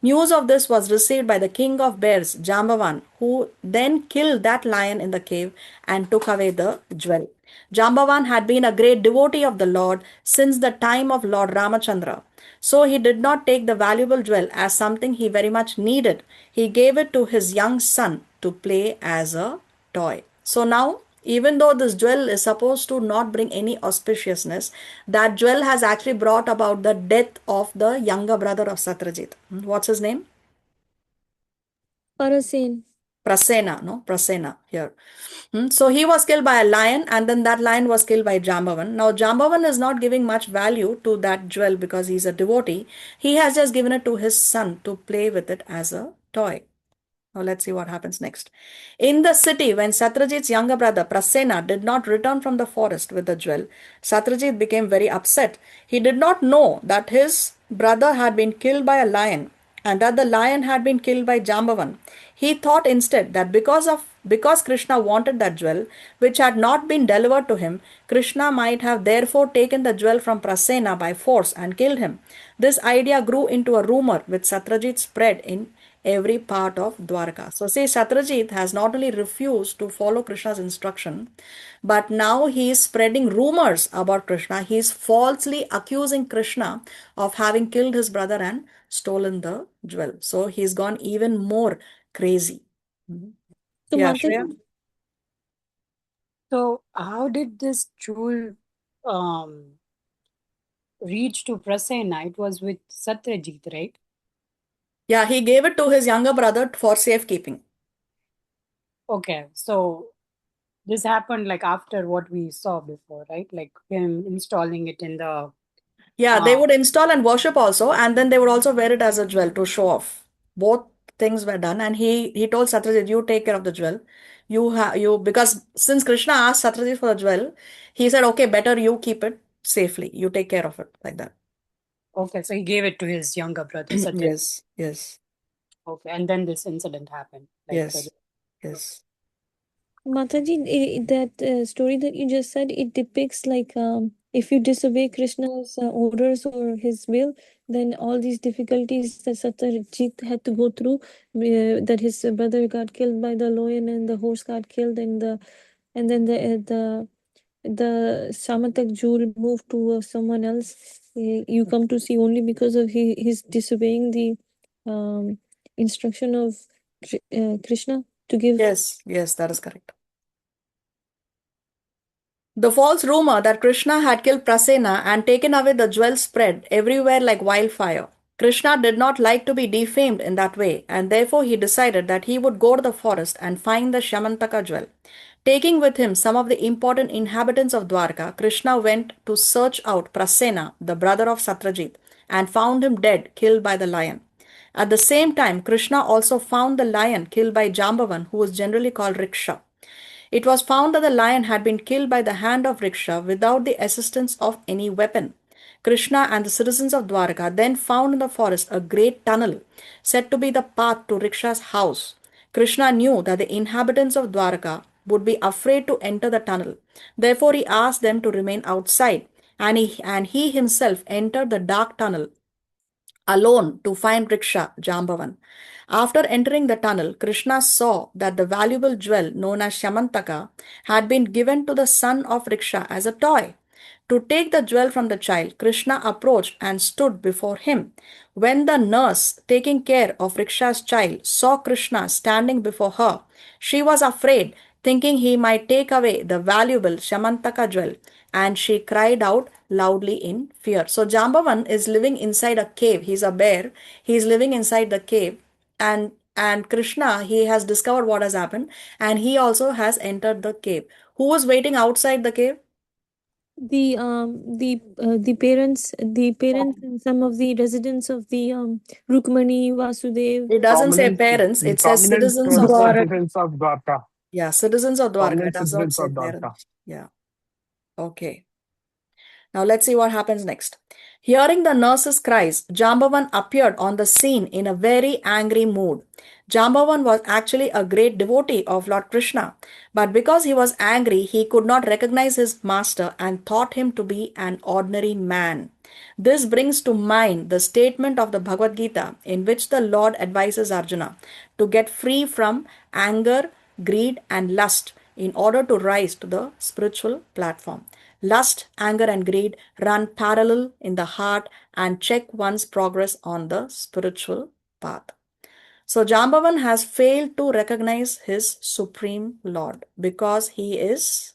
News of this was received by the king of bears, Jambavan, who then killed that lion in the cave and took away the jewel. Jambavan had been a great devotee of the Lord since the time of Lord Ramachandra. So he did not take the valuable jewel as something he very much needed. He gave it to his young son to play as a toy. So now, even though this jewel is supposed to not bring any auspiciousness, that jewel has actually brought about the death of the younger brother of Satyajit. What's his name? Parasen. Prasena, no? Prasena here. So he was killed by a lion, and then that lion was killed by Jambavan. Now Jambavan is not giving much value to that jewel because he's a devotee. He has just given it to his son to play with it as a toy. Now let's see what happens next. In the city, when Satyajit's younger brother Prasena did not return from the forest with the jewel, Satyajit became very upset. He did not know that his brother had been killed by a lion and that the lion had been killed by Jambavan. He thought instead that because Krishna wanted that jewel, which had not been delivered to him, Krishna might have therefore taken the jewel from Prasena by force and killed him. This idea grew into a rumor which Satyajit spread in every part of Dwarka. So see, Satyajit has not only refused to follow Krishna's instruction, but now he is spreading rumors about Krishna. He is falsely accusing Krishna of having killed his brother and stolen the jewel. So he's gone even more crazy. So Yeah, Mataji, Shreya? So how did this jewel reach to Prasena? It was with Satyajit, right? Yeah, he gave it to his younger brother for safekeeping. Okay, so this happened like after what we saw before, right? Like him installing it in the Yeah, they would install and worship also, and then they would also wear it as a jewel to show off. Both things were done, and he told Satyajit, "You take care of the jewel. You because since Krishna asked Satyajit for the jewel, he said, okay, better you keep it safely. You take care of it like that." Okay, so he gave it to his younger brother, Satyajit. Yes, yes, Okay, and then this incident happened. Like yes, yes. Mataji, that story that you just said, it depicts like if you disobey Krishna's orders or his will, then all these difficulties that Satyajit had to go through, that his brother got killed by the lion and the horse got killed, and then the Syamantaka jewel moved to someone else. You come to see only because of his disobeying the instruction of Krishna to give. Yes, yes, that is correct. The false rumor that Krishna had killed Prasena and taken away the jewel spread everywhere like wildfire. Krishna did not like to be defamed in that way, and therefore he decided that he would go to the forest and find the Syamantaka jewel. Taking with him some of the important inhabitants of Dwarka, Krishna went to search out Prasena, the brother of Satyajit, and found him dead, killed by the lion. At the same time, Krishna also found the lion killed by Jambavan, who was generally called Riksha. It was found that the lion had been killed by the hand of Riksha without the assistance of any weapon. Krishna and the citizens of Dwarka then found in the forest a great tunnel, said to be the path to Riksha's house. Krishna knew that the inhabitants of Dwarka would be afraid to enter the tunnel. Therefore, he asked them to remain outside, and he himself entered the dark tunnel alone to find Riksha Jambavan. After entering the tunnel, Krishna saw that the valuable jewel known as Syamantaka had been given to the son of Riksha as a toy. To take the jewel from the child, Krishna approached and stood before him. When the nurse taking care of Riksha's child saw Krishna standing before her, she was afraid, thinking he might take away the valuable Syamantaka jewel, and she cried out loudly in fear. So Jambavan is living inside a cave. He's a bear. He's living inside the cave, and Krishna, he has discovered what has happened, and he also has entered the cave. Who was waiting outside the cave? The parents and some of the residents of the Rukmani, Vasudev. It doesn't say Prominent, parents, it says prominent citizens of Dwarka. citizens of Dwarka. Yeah, citizens of Dwarka. It Prominent does not citizens say of Dwarka. parents. Yeah. Okay. Now let's see what happens next. Hearing the nurse's cries, Jambavan appeared on the scene in a very angry mood. Jambavan was actually a great devotee of Lord Krishna, but because he was angry, he could not recognize his master and thought him to be an ordinary man. This brings to mind the statement of the Bhagavad Gita in which the Lord advises Arjuna to get free from anger, greed, and lust in order to rise to the spiritual platform. Lust, anger, and greed run parallel in the heart and check one's progress on the spiritual path. So Jambavan has failed to recognize his Supreme Lord because he is...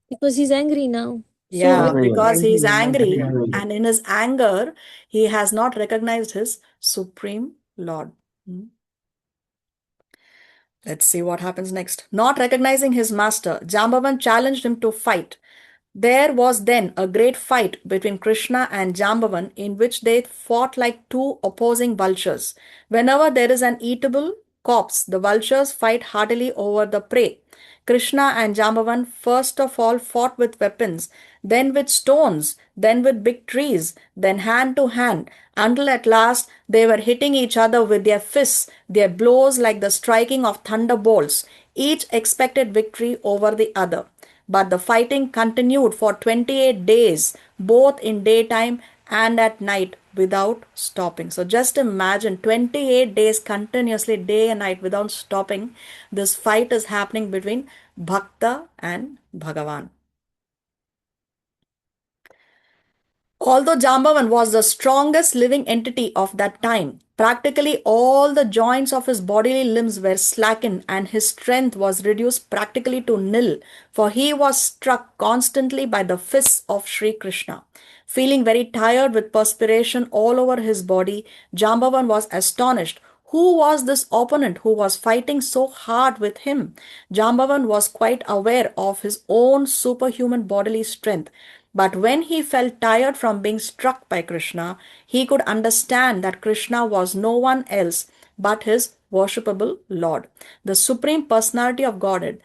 Because he's angry now. Yeah, So because he is angry, Angry. and in his anger, he has not recognized his Supreme Lord. Let's see what happens next. Not recognizing his master, Jambavan challenged him to fight. There was then a great fight between Krishna and Jambavan in which they fought like two opposing vultures. Whenever there is an eatable corpse, the vultures fight heartily over the prey. Krishna and Jambavan first of all fought with weapons, then with stones, then with big trees, then hand to hand, until at last they were hitting each other with their fists, their blows like the striking of thunderbolts. Each expected victory over the other. But the fighting continued for 28 days, both in daytime and at night, without stopping. So just imagine 28 days continuously, day and night, without stopping. This fight is happening between Bhakta and Bhagavan. Although Jambavan was the strongest living entity of that time, practically all the joints of his bodily limbs were slackened and his strength was reduced practically to nil, for he was struck constantly by the fists of Sri Krishna. Feeling very tired with perspiration all over his body, Jambavan was astonished. Who was this opponent who was fighting so hard with him? Jambavan was quite aware of his own superhuman bodily strength. But when he felt tired from being struck by Krishna, he could understand that Krishna was no one else but his worshipable Lord, the Supreme Personality of Godhead.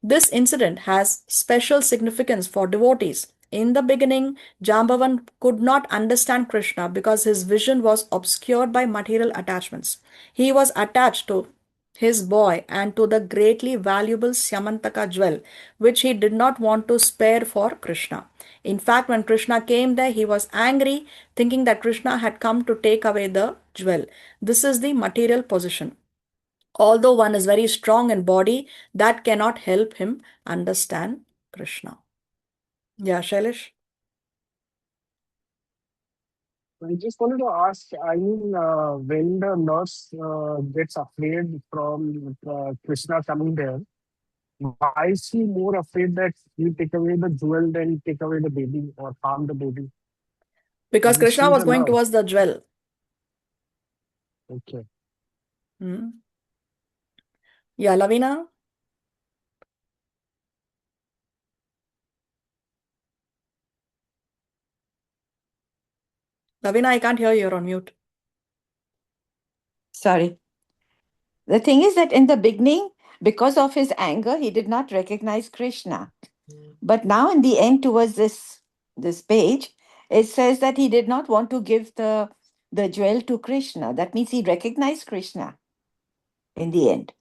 This incident has special significance for devotees. In the beginning, Jambavan could not understand Krishna because his vision was obscured by material attachments. He was attached to his boy and to the greatly valuable Syamantaka jewel, which he did not want to spare for Krishna. In fact, when Krishna came there, he was angry, thinking that Krishna had come to take away the jewel. This is the material position. Although one is very strong in body, that cannot help him understand Krishna. Yeah, Shailesh? I just wanted to ask, I mean, when the nurse gets afraid from Krishna coming there, why is she more afraid that he take away the jewel than take away the baby or harm the baby? Because Because Krishna she's was a going nurse. towards the jewel. Okay. Hmm. Yeah, Lavina? Lavina, I can't hear you. You're on mute. Sorry. The thing is that in the beginning, because of his anger, he did not recognize Krishna. But now in the end, towards this page, it says that he did not want to give the jewel to Krishna. That means he recognized Krishna in the end.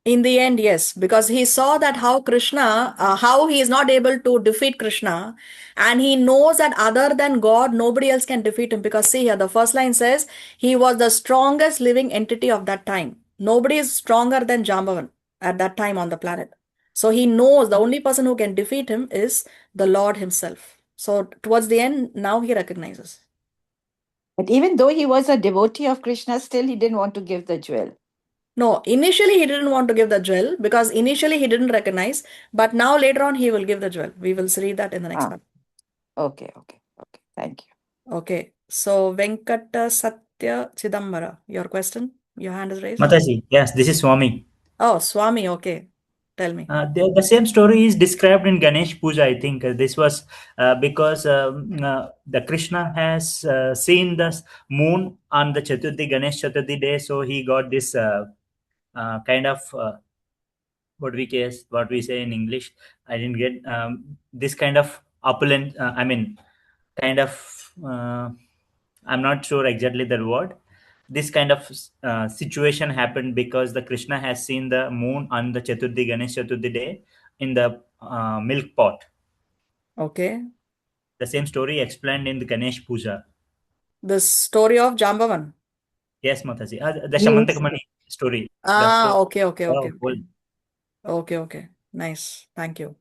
In the end, yes, because he saw that how he is not able to defeat Krishna, and he knows that other than God, nobody else can defeat him. Because see here, the first line says he was the strongest living entity of that time. Nobody is stronger than Jambavan at that time on the planet. So he knows the only person who can defeat him is the Lord himself. So towards the end, now he recognizes. But even though he was a devotee of Krishna, still he didn't want to give the jewel. No, initially he didn't want to give the jewel because initially he didn't recognize, but now later on he will give the jewel. We will read that in the next part. Okay. Thank you. Okay, so Venkata Satya Chidambara, your question? Your hand is raised? Mataji, yes, this is Swami. Oh, Swami, okay. Tell me. The same story is described in Ganesh Puja. I think this was because the Krishna has seen the moon on the Chaturthi, Ganesh Chaturthi day, so he got this kind of what we say in English. I didn't get this kind of opulent. I mean, kind of. I'm not sure exactly the word. This kind of situation happened because the Krishna has seen the moon on the Chaturthi, Ganesh Chaturthi day in the milk pot. Okay. The same story explained in the Ganesh Puja. The story of Jambavan. Yes, Mataji. The Yes. Shamantaka Mani story. Okay. Whole. Okay. Nice. Thank you.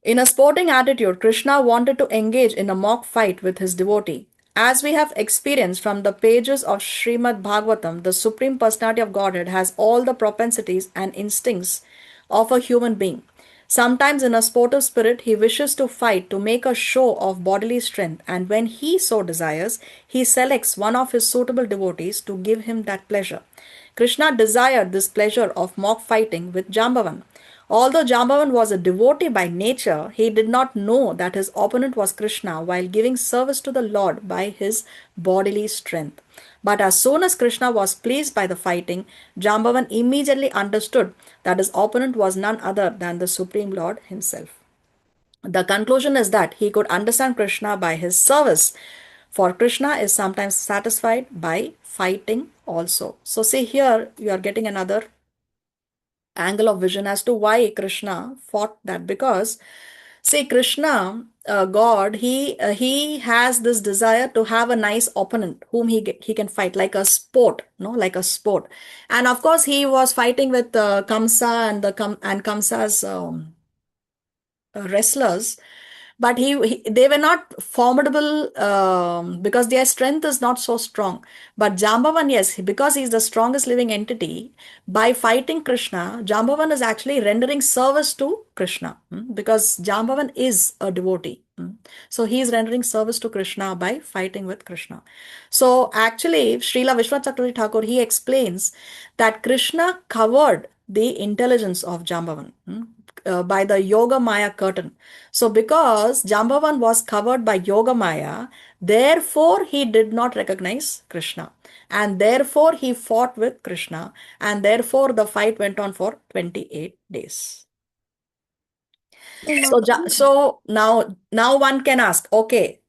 In a sporting attitude, Krishna wanted to engage in a mock fight with his devotee. As we have experienced from the pages of Srimad Bhagavatam, the Supreme Personality of Godhead has all the propensities and instincts of a human being. Sometimes in a sportive spirit, he wishes to fight to make a show of bodily strength, and when he so desires, he selects one of his suitable devotees to give him that pleasure. Krishna desired this pleasure of mock fighting with Jambavan. Although Jambavan was a devotee by nature, he did not know that his opponent was Krishna while giving service to the Lord by his bodily strength. But as soon as Krishna was pleased by the fighting, Jambavan immediately understood that his opponent was none other than the Supreme Lord himself. The conclusion is that he could understand Krishna by his service, for Krishna is sometimes satisfied by fighting also. So see here, you are getting another angle of vision as to why Krishna fought that, because see, Krishna, God, he has this desire to have a nice opponent whom he can fight like a sport, no, like a sport. And of course, he was fighting with Kamsa and Kamsa's wrestlers, but they were not formidable because their strength is not so strong. But Jambavan, yes, because he is the strongest living entity, by fighting Krishna, Jambavan is actually rendering service to Krishna, because Jambavan is a devotee. So he is rendering service to Krishna by fighting with Krishna. So actually, Srila Vishwanath Chakravarti Thakur, he explains that Krishna covered the intelligence of Jambavan by the Yoga Maya curtain. So because Jambavan was covered by Yoga Maya, therefore he did not recognize Krishna. And therefore he fought with Krishna. And therefore the fight went on for 28 days. So now one can ask, okay,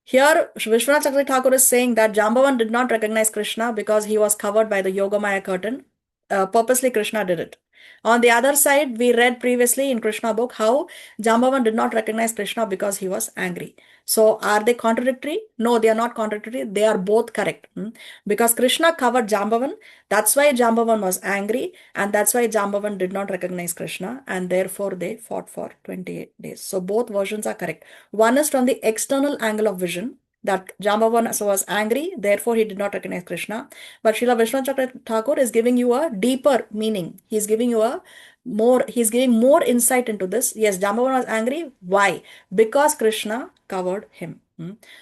here Vishwanath Chakravarti Thakur is saying that Jambavan did not recognize Krishna because he was covered by the Yogamaya curtain. Purposely Krishna did it. On the other side, we read previously in Krishna book how Jambavan did not recognize Krishna because he was angry. So are they contradictory? No, they are not contradictory. They are both correct. Because Krishna covered Jambavan, that's why Jambavan was angry, and that's why Jambavan did not recognize Krishna, and therefore they fought for 28 days. So both versions are correct. One is from the external angle of vision, that Jambavan was angry, therefore he did not recognize Krishna. But Srila Vishwanath Chakravarti Thakur is giving you a deeper meaning. He's giving more insight into this. Yes, Jambavan was angry. Why? Because Krishna covered him.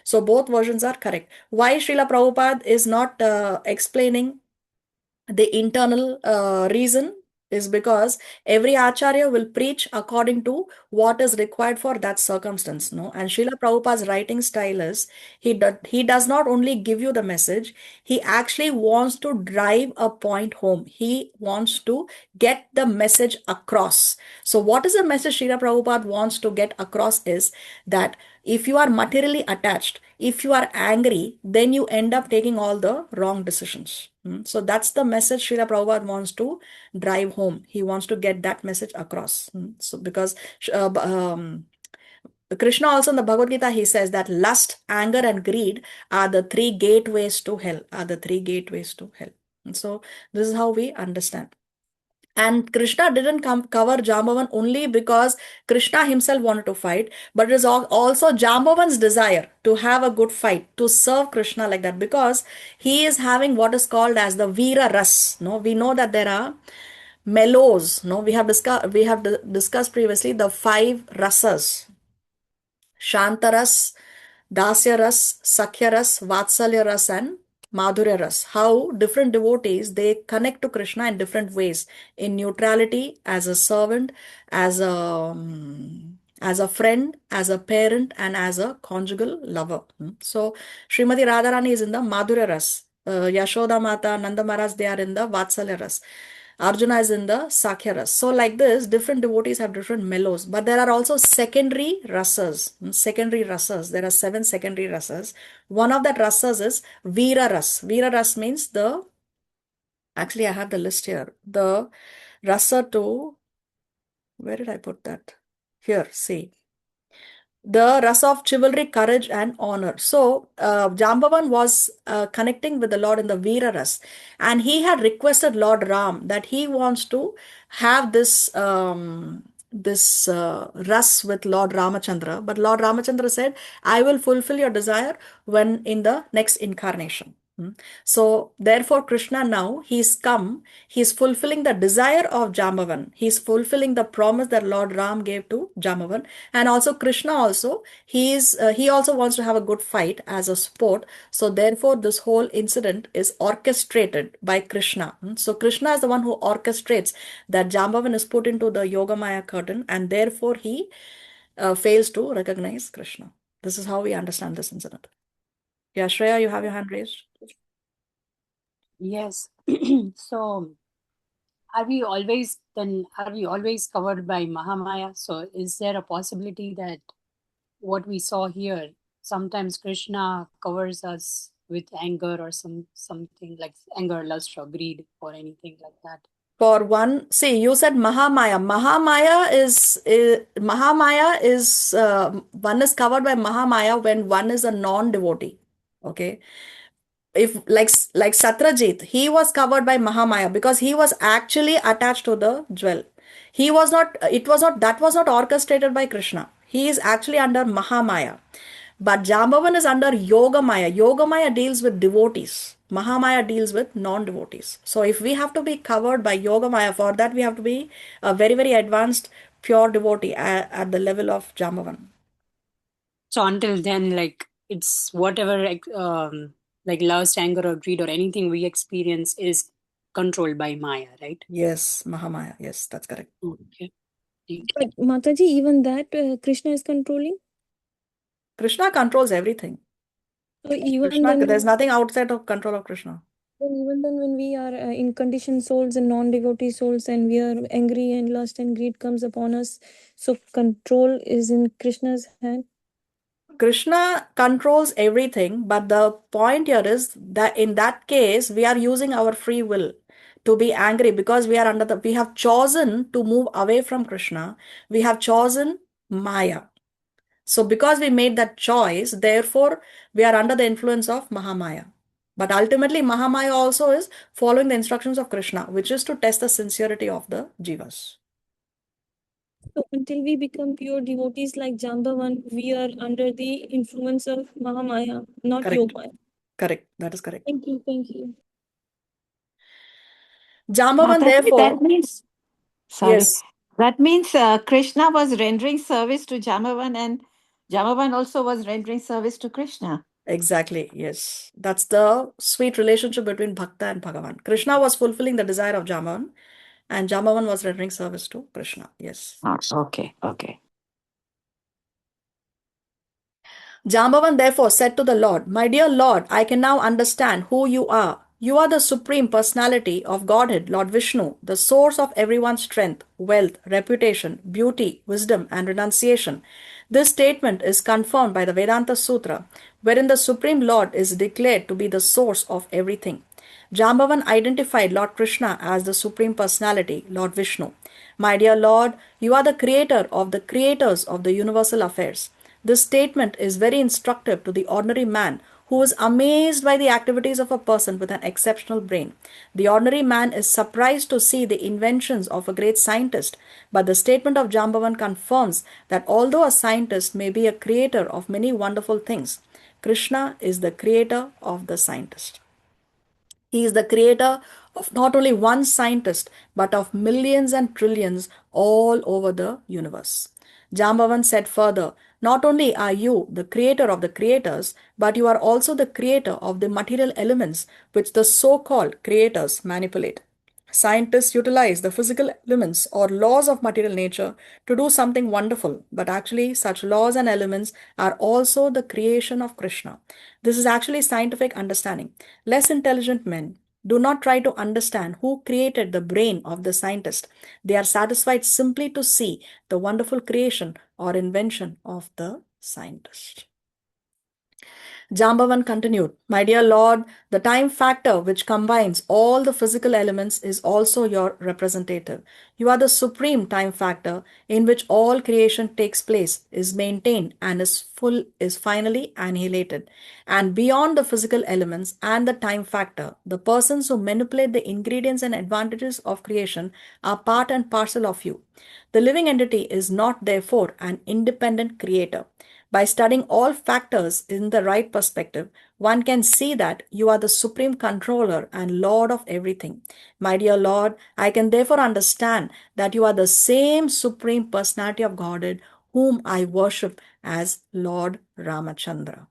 So both versions are correct. Why Srila Prabhupada is not explaining the internal reason is because every acharya will preach according to what is required for that circumstance, no? And Srila Prabhupada's writing style is he does not only give you the message, he actually wants to drive a point home. He wants to get the message across. So what is the message Srila Prabhupada wants to get across is that if you are materially attached, if you are angry, then you end up taking all the wrong decisions. So that's the message Srila Prabhupada wants to drive home. He wants to get that message across. So because Krishna also in the Bhagavad Gita, he says that lust, anger, and greed are the three gateways to hell. And so this is how we understand. And Krishna didn't cover Jambavan only because Krishna himself wanted to fight, but it is also Jambavan's desire to have a good fight, to serve Krishna like that, because he is having what is called as the Veera Ras. No, we know that there are mellows. No, we have discussed previously the 5 rasas: Shantaras, Dasyaras, Sakhyaras, Vatsalyaras, and Madhuryaras. How different devotees, they connect to Krishna in different ways, in neutrality, as a servant, as a friend, as a parent, and as a conjugal lover. So Srimati Radharani is in the Madhurya Ras. Yashoda Mata, Nanda Maharaj, they are in the Vatsalya Ras. Arjuna is in the Sakhya Ras. So like this, different devotees have different mellows. But there are also secondary rasas. There are 7 secondary rasas. One of that rasas is Veera Ras. Veera Ras means actually I have the list here. The rasa to, where did I put that? Here, see. The rasa of chivalry, courage, and honor. So, Jambavan was connecting with the Lord in the Veera Ras, and he had requested Lord Ram that he wants to have this ras with Lord Ramachandra. But Lord Ramachandra said, I will fulfill your desire when in the next incarnation. So therefore Krishna now, he's come, he's fulfilling the desire of Jambavan. He's fulfilling the promise that Lord Ram gave to Jambavan. And also Krishna also, he also wants to have a good fight as a sport. So therefore this whole incident is orchestrated by Krishna. So Krishna is the one who orchestrates that Jambavan is put into the Yogamaya curtain, and therefore he fails to recognize Krishna. This is how we understand this incident. Yeah, Shreya, you have your hand raised. Yes. So are we always covered by Mahamaya? So is there a possibility that what we saw here, sometimes Krishna covers us with anger or something like anger, lust, or greed, or anything like that? For one, see, you said Mahamaya. Mahamaya is one is covered by Mahamaya when one is a non-devotee. Okay, if like Satrajit, he was covered by Mahamaya because he was actually attached to the jewel. He was not. It was not. That was not orchestrated by Krishna. He is actually under Mahamaya. But Jambavan is under Yogamaya. Yogamaya deals with devotees. Mahamaya deals with non-devotees. So if we have to be covered by Yogamaya, for that we have to be a very, very advanced, pure devotee at the level of Jambavan. So until then, like it's whatever like lust, anger, or greed, or anything we experience is controlled by Maya, right? Yes, Mahamaya. Yes, that's correct. Okay. But Mataji, even that Krishna is controlling? Krishna controls everything. So even Krishna, then, there's nothing outside of control of Krishna. even then when we are in conditioned souls and non-devotee souls and we are angry and lust and greed comes upon us, so control is in Krishna's hand? Krishna controls everything, but the point here is that in that case, we are using our free will to be angry because we are we have chosen to move away from Krishna. We have chosen Maya. So because we made that choice, therefore we are under the influence of Mahamaya. But ultimately, Mahamaya also is following the instructions of Krishna, which is to test the sincerity of the jivas. So until we become pure devotees like Jambavan, we are under the influence of Mahamaya, not Correct. Yogamaya. Correct. That is correct. Thank you. Thank you. Jambavan, Mataji, therefore, that means, sorry, yes, that means Krishna was rendering service to Jambavan, and Jambavan also was rendering service to Krishna. exactly. Yes. That's the sweet relationship between Bhakta and Bhagavan. Krishna was fulfilling the desire of Jambavan, and Jambavan was rendering service to Krishna. Yes. Okay, okay. Jambavan therefore said to the Lord, "My dear Lord, I can now understand who you are. You are the Supreme Personality of Godhead, Lord Vishnu, the source of everyone's strength, wealth, reputation, beauty, wisdom, and renunciation." This statement is confirmed by the Vedanta Sutra, wherein the Supreme Lord is declared to be the source of everything. Jambavan identified Lord Krishna as the Supreme Personality, Lord Vishnu. "My dear Lord, you are the creator of the creators of the universal affairs." This statement is very instructive to the ordinary man who is amazed by the activities of a person with an exceptional brain. The ordinary man is surprised to see the inventions of a great scientist, but the statement of Jambavan confirms that although a scientist may be a creator of many wonderful things, Krishna is the creator of the scientist. He is the creator of not only one scientist, but of millions and trillions all over the universe. Jambavan said further, "Not only are you the creator of the creators, but you are also the creator of the material elements which the so-called creators manipulate. Scientists utilize the physical elements or laws of material nature to do something wonderful, but actually, such laws and elements are also the creation of Krishna. This is actually scientific understanding. Less intelligent men do not try to understand who created the brain of the scientist. They are satisfied simply to see the wonderful creation or invention of the scientist." Jambavan continued, "My dear Lord, the time factor which combines all the physical elements is also your representative. You are the supreme time factor in which all creation takes place, is maintained, and is finally annihilated. And beyond the physical elements and the time factor, the persons who manipulate the ingredients and advantages of creation are part and parcel of you. The living entity is not therefore an independent creator, By studying all factors in the right perspective, one can see that you are the supreme controller and Lord of everything. My dear Lord, I can therefore understand that you are the same supreme personality of Godhead whom I worship as Lord Ramachandra.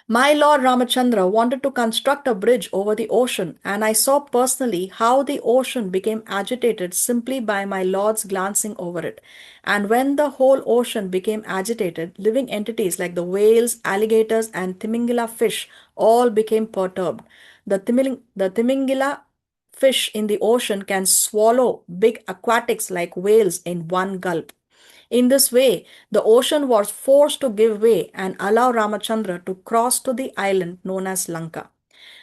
My Lord Ramachandra wanted to construct a bridge over the ocean, and I saw personally how the ocean became agitated simply by my Lord's glancing over it. And when the whole ocean became agitated, living entities like the whales, alligators, and Timingila fish all became perturbed. The Timingila fish in the ocean can swallow big aquatics like whales in one gulp. In this way, the ocean was forced to give way and allow Ramachandra to cross to the island known as Lanka.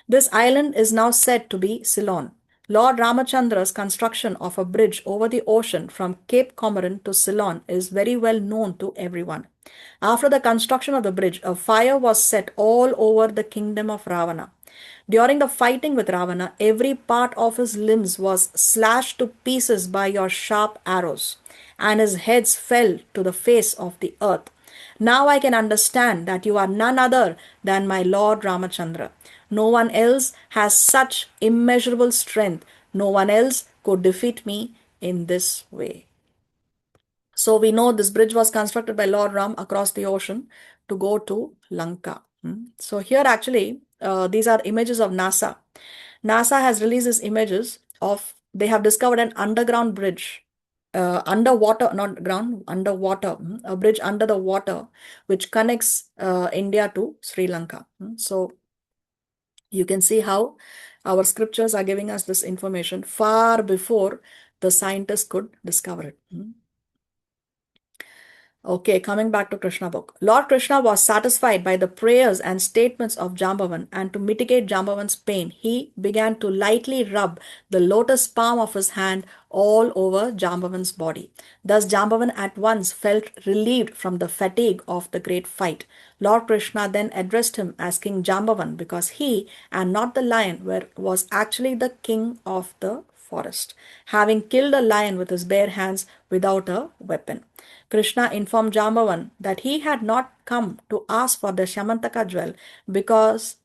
This island is now said to be Ceylon. Lord Ramachandra's construction of a bridge over the ocean from Cape Comorin to Ceylon is very well known to everyone. After the construction of the bridge, a fire was set all over the kingdom of Ravana. During the fighting with Ravana, every part of his limbs was slashed to pieces by your sharp arrows, and his heads fell to the face of the earth. Now I can understand that you are none other than my Lord Ramachandra. No one else has such immeasurable strength. No one else could defeat me in this way. So we know this bridge was constructed by Lord Ram across the ocean to go to Lanka. So here actually, these are images of NASA. NASA has released these images of, they have discovered an underground bridge, underwater, not ground, underwater, a bridge under the water, which connects India to Sri Lanka. So you can see how our scriptures are giving us this information far before the scientists could discover it. Okay, coming back to Krishna book. Lord Krishna was satisfied by the prayers and statements of Jambavan, and to mitigate Jambavan's pain, he began to lightly rub the lotus palm of his hand all over Jambavan's body. Thus Jambavan at once felt relieved from the fatigue of the great fight. Lord Krishna then addressed him as King Jambavan, because he, and not the lion, was actually the king of the forest, having killed a lion with his bare hands without a weapon. Krishna informed Jambavan that he had not come to ask for the Syamantaka jewel because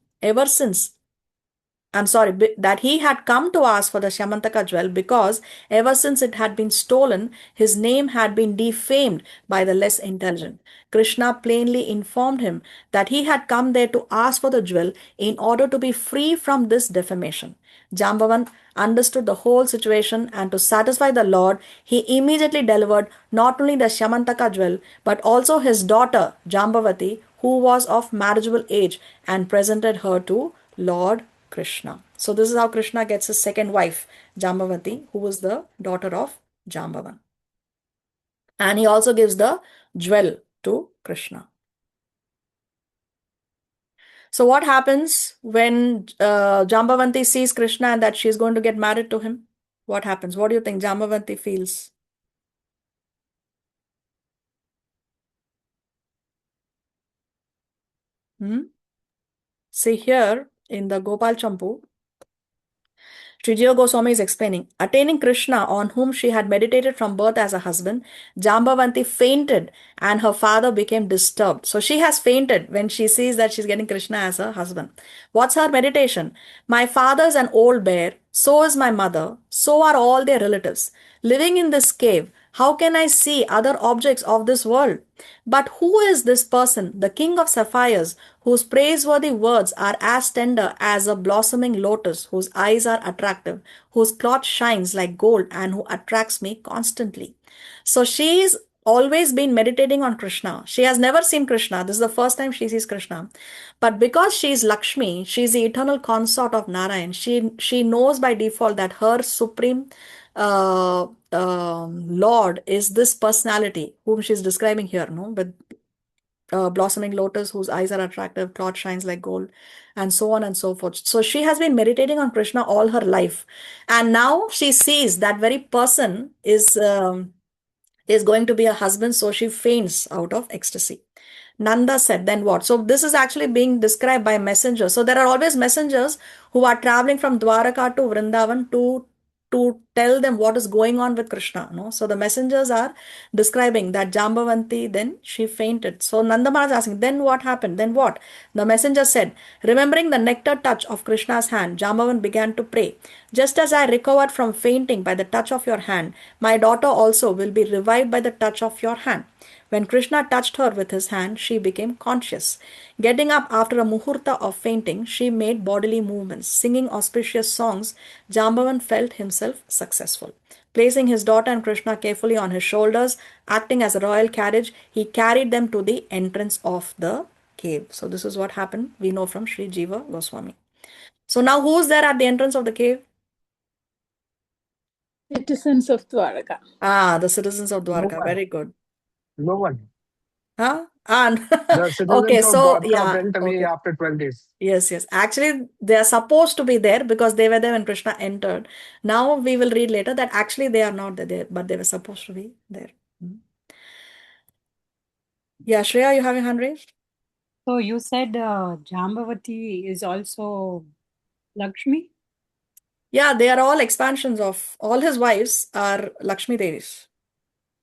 that he had come to ask for the Syamantaka jewel because ever since it had been stolen, his name had been defamed by the less intelligent. Krishna plainly informed him that he had come there to ask for the jewel in order to be free from this defamation. Jambavan understood the whole situation, and to satisfy the Lord, he immediately delivered not only the Syamantaka jewel but also his daughter Jambavati, who was of marriageable age, and presented her to Lord Krishna. So this is how Krishna gets his second wife, Jambavati, who was the daughter of Jambavan. And he also gives the jewel to Krishna. So what happens when Jambavanti sees Krishna and that she is going to get married to him? What happens? What do you think Jambavanti feels? See here in the Gopal Champu, Sri Jiva Goswami is explaining, attaining Krishna, on whom she had meditated from birth as a husband, Jambavanti fainted and her father became disturbed. So she has fainted when she sees that she's getting Krishna as a husband. What's her meditation? My father is an old bear, so is my mother, so are all their relatives. Living in this cave, how can I see other objects of this world? But who is this person, the king of sapphires, whose praiseworthy words are as tender as a blossoming lotus, whose eyes are attractive, whose cloth shines like gold, and who attracts me constantly? So she's always been meditating on Krishna. She has never seen Krishna. This is the first time she sees Krishna. But because she is Lakshmi, she is the eternal consort of Narayan. She knows by default that her supreme Lord is this personality whom she is describing here, no? With blossoming lotus, whose eyes are attractive, cloth shines like gold, and so on and so forth. So she has been meditating on Krishna all her life, and now she sees that very person is going to be her husband, so she faints out of ecstasy. Nanda said, then what? So this is actually being described by messengers. So there are always messengers who are traveling from Dwaraka to Vrindavan to tell them what is going on with Krishna. No? So the messengers are describing that Jambavanti, then she fainted. So Nanda Maharaj is asking, then what happened? Then what? The messenger said, remembering the nectar touch of Krishna's hand, Jambavan began to pray. Just as I recovered from fainting by the touch of your hand, my daughter also will be revived by the touch of your hand. When Krishna touched her with his hand, she became conscious. Getting up after a muhurta of fainting, she made bodily movements. Singing auspicious songs, Jambavan felt himself successful. Placing his daughter and Krishna carefully on his shoulders, acting as a royal carriage, he carried them to the entrance of the cave. So this is what happened. We know from Sri Jiva Goswami. So now who's there at the entrance of the cave? Citizens of Dwaraka. Ah, the citizens of No Dwarka. one. Very good. No one. Huh? The citizens Okay, of so Dwarka yeah, went away okay. after 12 days. Yes. Actually, they are supposed to be there because they were there when Krishna entered. Now we will read later that actually they are not there, but they were supposed to be there. Yeah, Shreya, you have your hand raised? So you said Jambavati is also Lakshmi? Yeah, they are all expansions of all his wives are Lakshmi Devis.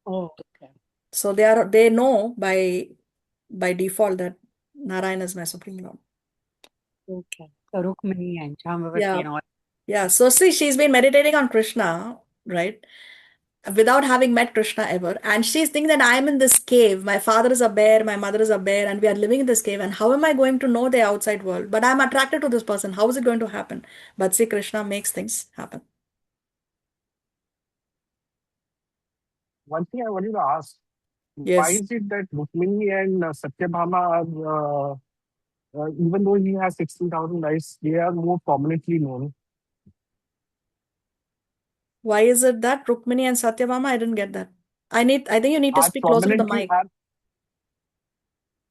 Oh, okay. So they know by default that Narayana is my supreme lord. Okay. So Rukmini and Jambavati Yeah. and all. Yeah. So see, she's been meditating on Krishna, right? Without having met Krishna ever. And she's thinking that I am in this cave. My father is a bear, my mother is a bear, and we are living in this cave. And how am I going to know the outside world? But I'm attracted to this person. How is it going to happen? But see, Krishna makes things happen. One thing I wanted to ask, why Yes. is it that Rukmini and Satyabhama are, even though he has 16,000 lives, they are more prominently known? Why is it that Rukmini and Satyabhama? I didn't get that. I think you need to Are speak closer to the prominently mic.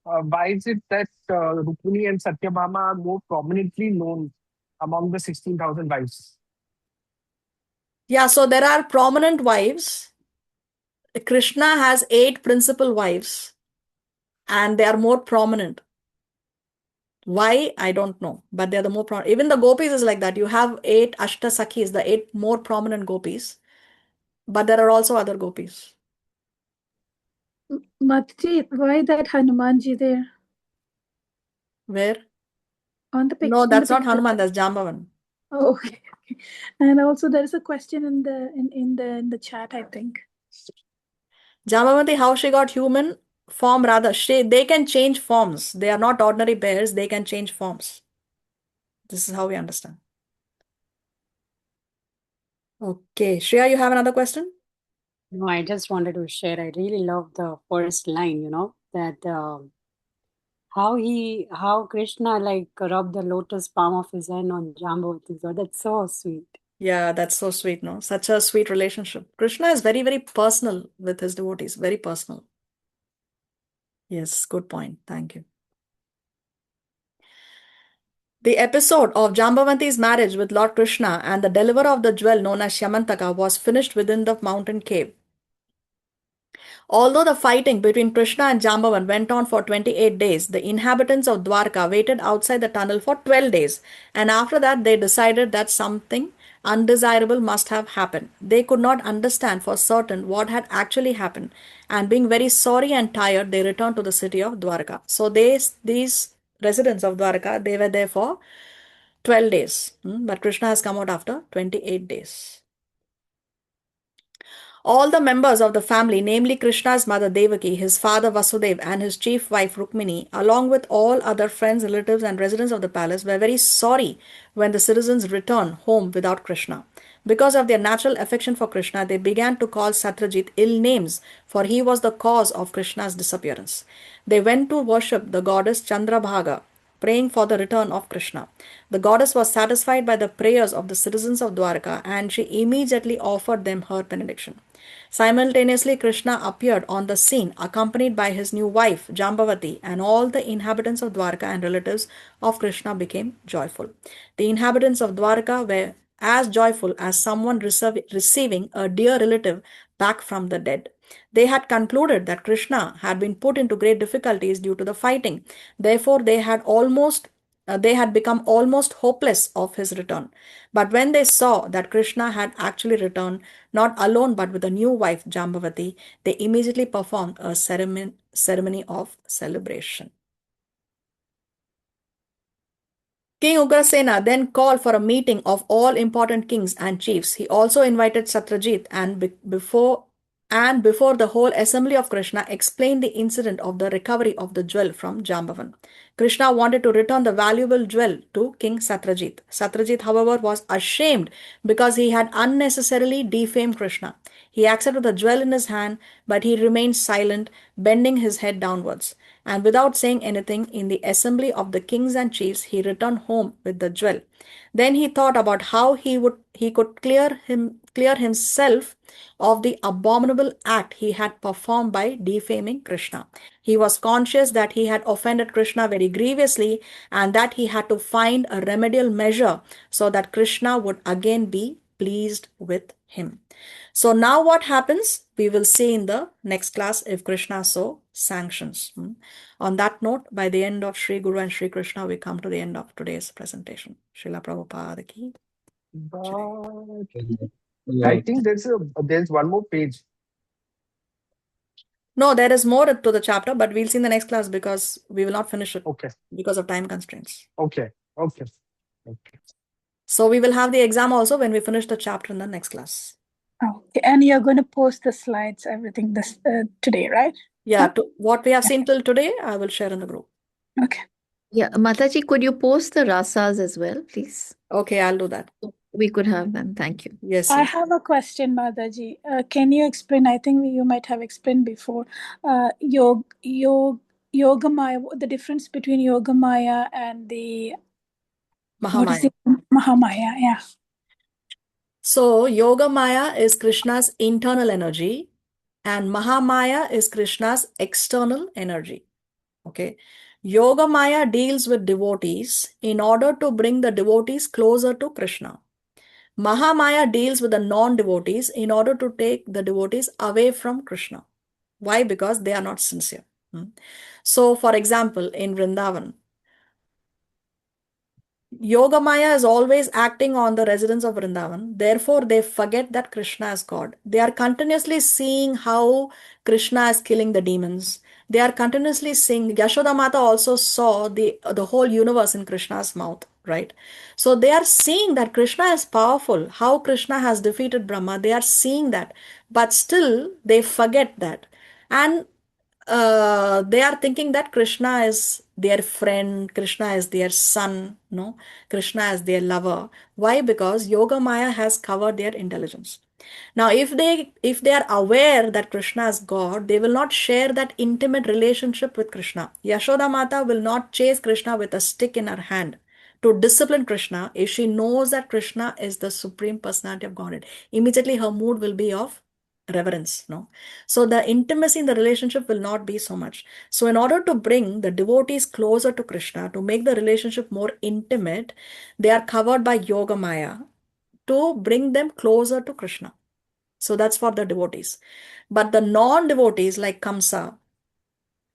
why is it that Rukmini and Satyabhama are more prominently known among the 16,000 wives? Yeah, so there are prominent wives. Krishna has 8 principal wives, and they are more prominent. Why? I don't know. But they're the more prominent. Even the gopis is like that. You have 8 Ashta Sakhis, the 8 more prominent gopis. But there are also other gopis. Mataji, why that Hanumanji there Where? on the No, picture? that's not Hanuman, that's Jambavan. Oh, okay. And also there is a question in the chat, I think. Jambavanti, how she got human form rather. They can change forms. They are not ordinary bears. They can change forms. This is how we understand. Okay. Shreya, you have another question? No, I just wanted to share. I really love the first line, that how Krishna like rubbed the lotus palm of his hand on Jambavati. So that's so sweet. Yeah, that's so sweet, no? Such a sweet relationship. Krishna is very, very personal with his devotees. Very personal. Yes, good point. Thank you. The episode of Jambavanti's marriage with Lord Krishna and the deliverer of the jewel known as Syamantaka was finished within the mountain cave. Although the fighting between Krishna and Jambavan went on for 28 days, the inhabitants of Dwarka waited outside the tunnel for 12 days, and after that they decided that something undesirable must have happened. They could not understand for certain what had actually happened, and being very sorry and tired, they returned to the city of Dwarka. So these residents of Dwarka, they were there for 12 days, but Krishna has come out after 28 days. All the members of the family, namely Krishna's mother Devaki, his father Vasudeva, and his chief wife Rukmini, along with all other friends, relatives, and residents of the palace, were very sorry when the citizens returned home without Krishna. Because of their natural affection for Krishna, they began to call Satyajit ill names, for he was the cause of Krishna's disappearance. They went to worship the goddess Chandrabhaga, praying for the return of Krishna. The goddess was satisfied by the prayers of the citizens of Dwarka, and she immediately offered them her benediction. Simultaneously, Krishna appeared on the scene, accompanied by his new wife, Jambavati, and all the inhabitants of Dwarka and relatives of Krishna became joyful. The inhabitants of Dwarka were as joyful as someone receiving a dear relative back from the dead. They had concluded that Krishna had been put into great difficulties due to the fighting. Therefore, they had almost they had become almost hopeless of his return. But when they saw that Krishna had actually returned, not alone but with a new wife, Jambavati, they immediately performed a ceremony of celebration. King Ugrasena then called for a meeting of all important kings and chiefs. He also invited Satyajit and before the whole assembly of Krishna explained the incident of the recovery of the jewel from Jambavan. Krishna wanted to return the valuable jewel to King Satyajit. Satyajit, however, was ashamed because he had unnecessarily defamed Krishna. He accepted the jewel in his hand, but he remained silent, bending his head downwards. And without saying anything, in the assembly of the kings and chiefs, he returned home with the jewel. Then he thought about how he could clear himself of the abominable act he had performed by defaming Krishna. He was conscious that he had offended Krishna very grievously and that he had to find a remedial measure so that Krishna would again be pleased with him. So now what happens? We will see in the next class if Krishna so sanctions. On that note, by the end of Sri Guru and Sri Krishna, we come to the end of today's presentation. Srila Prabhupada ki. But I think there's one more page. No, there is more to the chapter, but we'll see in the next class because we will not finish it Okay. because of time constraints. Okay. So we will have the exam also when we finish the chapter in the next class. Okay, and you're going to post the slides, everything this today, right? Yeah, what we have seen till today, I will share in the group. Okay. Yeah, Mataji, could you post the rasas as well, please? Okay, I'll do that. We could have them. Thank you. Yes. I have a question, Mataji. Can you explain? I think you might have explained before. Yogamaya, the difference between Yogamaya and the Mahamaya. Mahamaya, yeah. So Yogamaya is Krishna's internal energy and Mahamaya is Krishna's external energy. Okay. Yogamaya deals with devotees in order to bring the devotees closer to Krishna. Mahamaya deals with the non-devotees in order to take the devotees away from Krishna. Why? Because they are not sincere. So, for example, in Vrindavan, Yogamaya is always acting on the residents of Vrindavan. Therefore, they forget that Krishna is God. They are continuously seeing how Krishna is killing the demons. They are continuously seeing. Yashoda Mata also saw the whole universe in Krishna's mouth, right? So they are seeing that Krishna is powerful. How Krishna has defeated Brahma. They are seeing that, but still they forget that, and they are thinking that Krishna is their friend, Krishna is their son, no, Krishna is their lover. Why? Because Yogamaya has covered their intelligence. Now, if they are aware that Krishna is God, they will not share that intimate relationship with Krishna. Yashoda Mata will not chase Krishna with a stick in her hand to discipline Krishna if she knows that Krishna is the Supreme Personality of Godhead. Immediately her mood will be of reverence, no? So the intimacy in the relationship will not be so much. So in order to bring the devotees closer to Krishna, to make the relationship more intimate, they are covered by Yoga Maya to bring them closer to Krishna. So that's for the devotees. But the non-devotees like Kamsa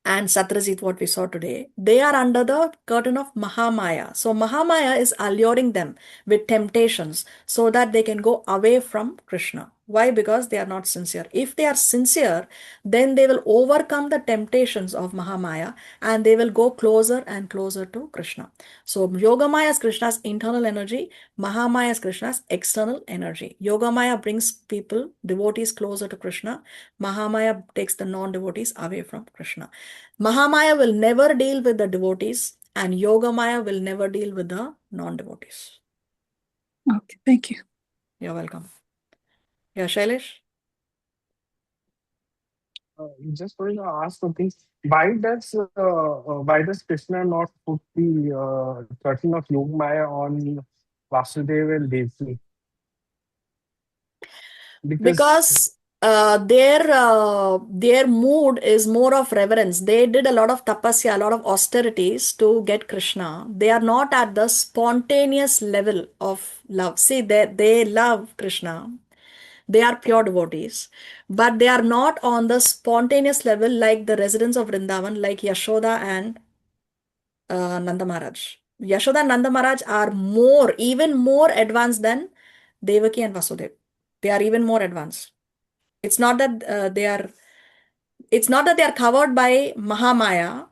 and Satrajit, what we saw today, they are under the curtain of Mahamaya. So Mahamaya is alluring them with temptations so that they can go away from Krishna. Why? Because they are not sincere. If they are sincere, then they will overcome the temptations of Mahamaya and they will go closer and closer to Krishna. So Yogamaya is Krishna's internal energy, Mahamaya is Krishna's external energy. Yogamaya brings people, devotees closer to Krishna. Mahamaya takes the non-devotees away from Krishna. Mahamaya will never deal with the devotees and Yogamaya will never deal with the non-devotees. Okay, thank you. You're welcome. Yeah, Shailesh? Just wanted to ask something. Why does Krishna not put the curtain of Yogamaya on Vasudeva and Devaki? Because their mood is more of reverence. They did a lot of tapasya, a lot of austerities to get Krishna. They are not at the spontaneous level of love. See, they love Krishna. They are pure devotees, but they are not on the spontaneous level like the residents of Vrindavan, like Yashoda and Nanda Maharaj. Yashoda and Nanda Maharaj are more, even more advanced than Devaki and Vasudev. They are even more advanced. It's not that it's not that they are covered by Mahamaya,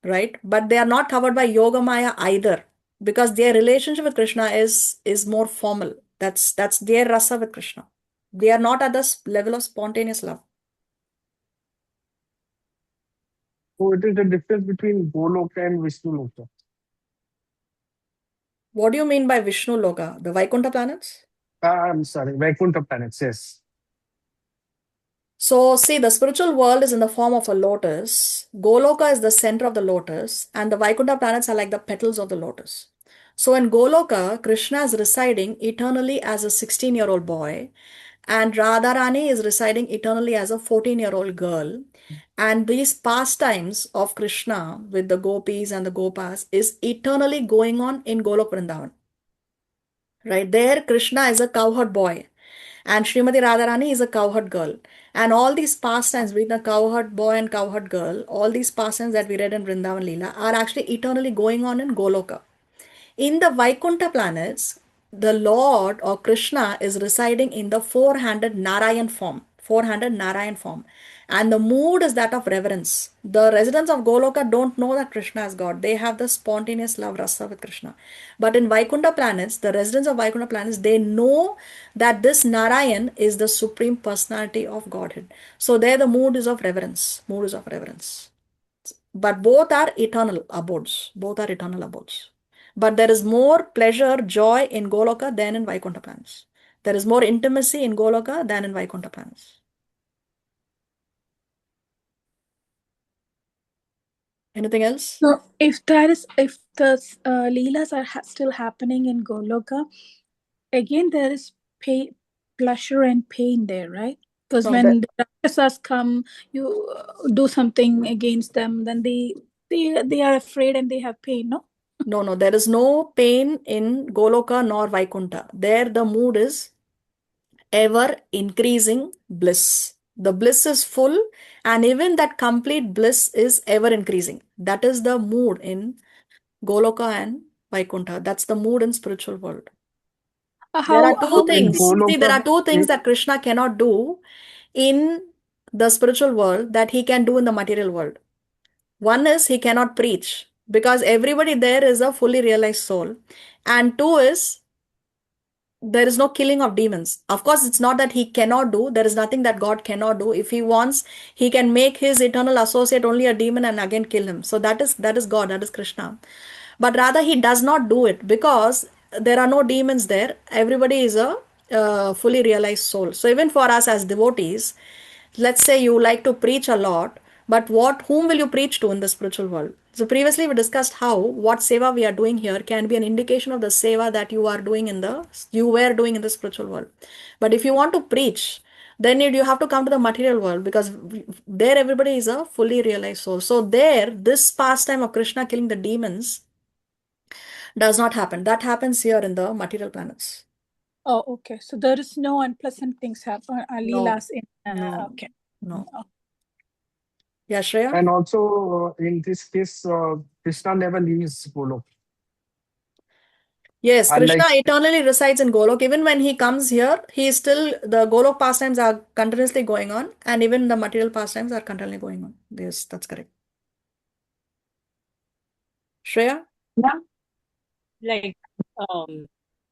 right? But they are not covered by Yogamaya either, because their relationship with Krishna is more formal. That's their rasa with Krishna. They are not at the level of spontaneous love. So it is the difference between Goloka and Vishnu Loka. What do you mean by Vishnu Loka? The Vaikuntha planets? I'm sorry, Vaikuntha planets, yes. So, see, the spiritual world is in the form of a lotus. Goloka is the center of the lotus, and the Vaikuntha planets are like the petals of the lotus. So, in Goloka, Krishna is residing eternally as a 16-year-old boy, and Radharani is residing eternally as a 14-year-old girl. And these pastimes of Krishna with the gopis and the gopas is eternally going on in Golok Vrindavan. Right there, Krishna is a cowherd boy, and Srimati Radharani is a cowherd girl. And all these pastimes with the cowherd boy and cowherd girl, all these pastimes that we read in Vrindavan Leela are actually eternally going on in Goloka. In the Vaikuntha planets, the Lord or Krishna is residing in the four-handed Narayan form. Four-handed Narayan form. And the mood is that of reverence. The residents of Goloka don't know that Krishna is God. They have the spontaneous love rasa with Krishna. But in Vaikuntha planets, the residents of Vaikuntha planets, they know that this Narayan is the supreme personality of Godhead. So there the mood is of reverence. Mood is of reverence. But both are eternal abodes. Both are eternal abodes. But there is more pleasure, joy in Goloka than in Vaikuntha planets. There is more intimacy in Goloka than in Vaikuntha planets. Anything else? So if the leelas are still happening in Goloka, again there is pleasure and pain there, right? Because No, when the Rakshasas come, you do something against them, then they are afraid and they have pain, no? no, there is no pain in Goloka nor Vaikuntha. There the mood is ever increasing bliss. The bliss is full, and even that complete bliss is ever increasing. That is the mood in Goloka and Vaikuntha. That's the mood in spiritual world. There are two How In things. See, there are Goloka, two things that Krishna cannot do in the spiritual world that he can do in the material world. One is he cannot preach because everybody there is a fully realized soul. And two is there is no killing of demons. Of course, it's not that he cannot do. There is nothing that God cannot do. If he wants, he can make his eternal associate only a demon and again kill him. So that is God, that is Krishna. But rather he does not do it because there are no demons there. Everybody is a fully realized soul. So even for us as devotees, let's say you like to preach a lot, but whom will you preach to in the spiritual world? So previously we discussed how what seva we are doing here can be an indication of the seva that you were doing in the spiritual world. But if you want to preach, then you have to come to the material world because there everybody is a fully realized soul. So there, this pastime of Krishna killing the demons does not happen. That happens here in the material planets. Oh, okay. So there is no unpleasant things happen. No, Leelas in. no, Okay. no. Oh. Yeah, Shreya? and also in this case, Krishna never leaves Golok. Yes, Krishna Unlike, eternally resides in Golok. Even when he comes here, the Golok pastimes are continuously going on, and even the material pastimes are continually going on. Yes, that's correct. Shreya? Yeah. Like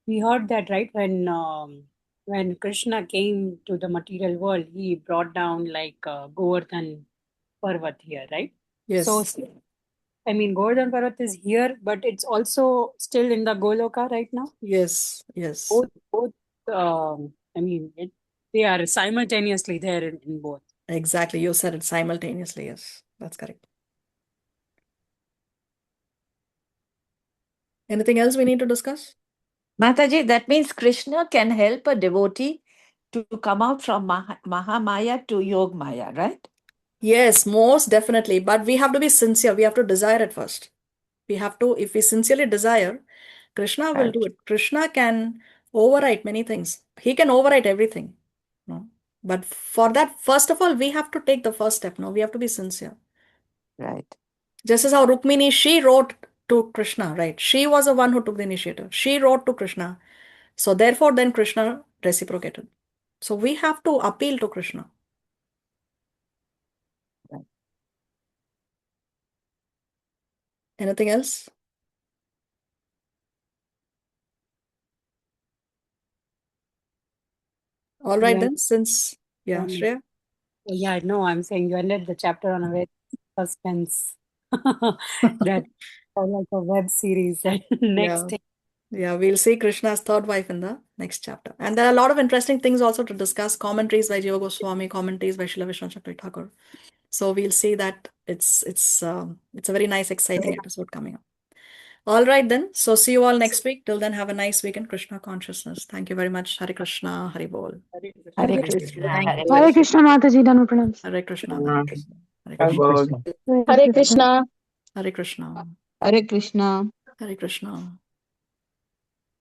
we heard that, right? When Krishna came to the material world, he brought down like Govardhan Parvat here, right? Yes. So I mean, Govardhan Parvat is here, but it's also still in the Goloka right now. Yes, Both. I mean, they are simultaneously there in both. exactly. You said it simultaneously. Yes, that's correct. Anything else we need to discuss? Mataji, that means Krishna can help a devotee to come out from Mahamaya to Yogmaya, right? Yes, most definitely. But we have to be sincere. We have to desire it first. If we sincerely desire, Krishna will do it. Krishna can overwrite many things. He can overwrite everything. No? But for that, first of all, we have to take the first step. No, we have to be sincere. Right. Just as how Rukmini, she wrote to Krishna, right? She was the one who took the initiative. She wrote to Krishna. So therefore, then Krishna reciprocated. So we have to appeal to Krishna. Anything else? All right, then, since, yeah, Shreya? Yeah, no, I'm saying you ended the chapter on a very suspense. That sounds like a web series. Next day. Yeah, we'll see Krishna's third wife in the next chapter. And there are a lot of interesting things also to discuss. Commentaries by Jiva Goswami, commentaries by Srila Vishnu Chakra Thakur. So we'll see that it's a very nice, exciting episode coming up. All right then. So see you all next week. Till then, have a nice week in Krishna consciousness. Thank you very much. Hare Krishna, Hare Bol. Hare Krishna. Hare Krishna, Mataji, Danu Pranams. Hare Krishna. Hare Hare Krishna. Krishna. Hare Krishna. Hare Krishna. Hare Krishna. Hare Krishna.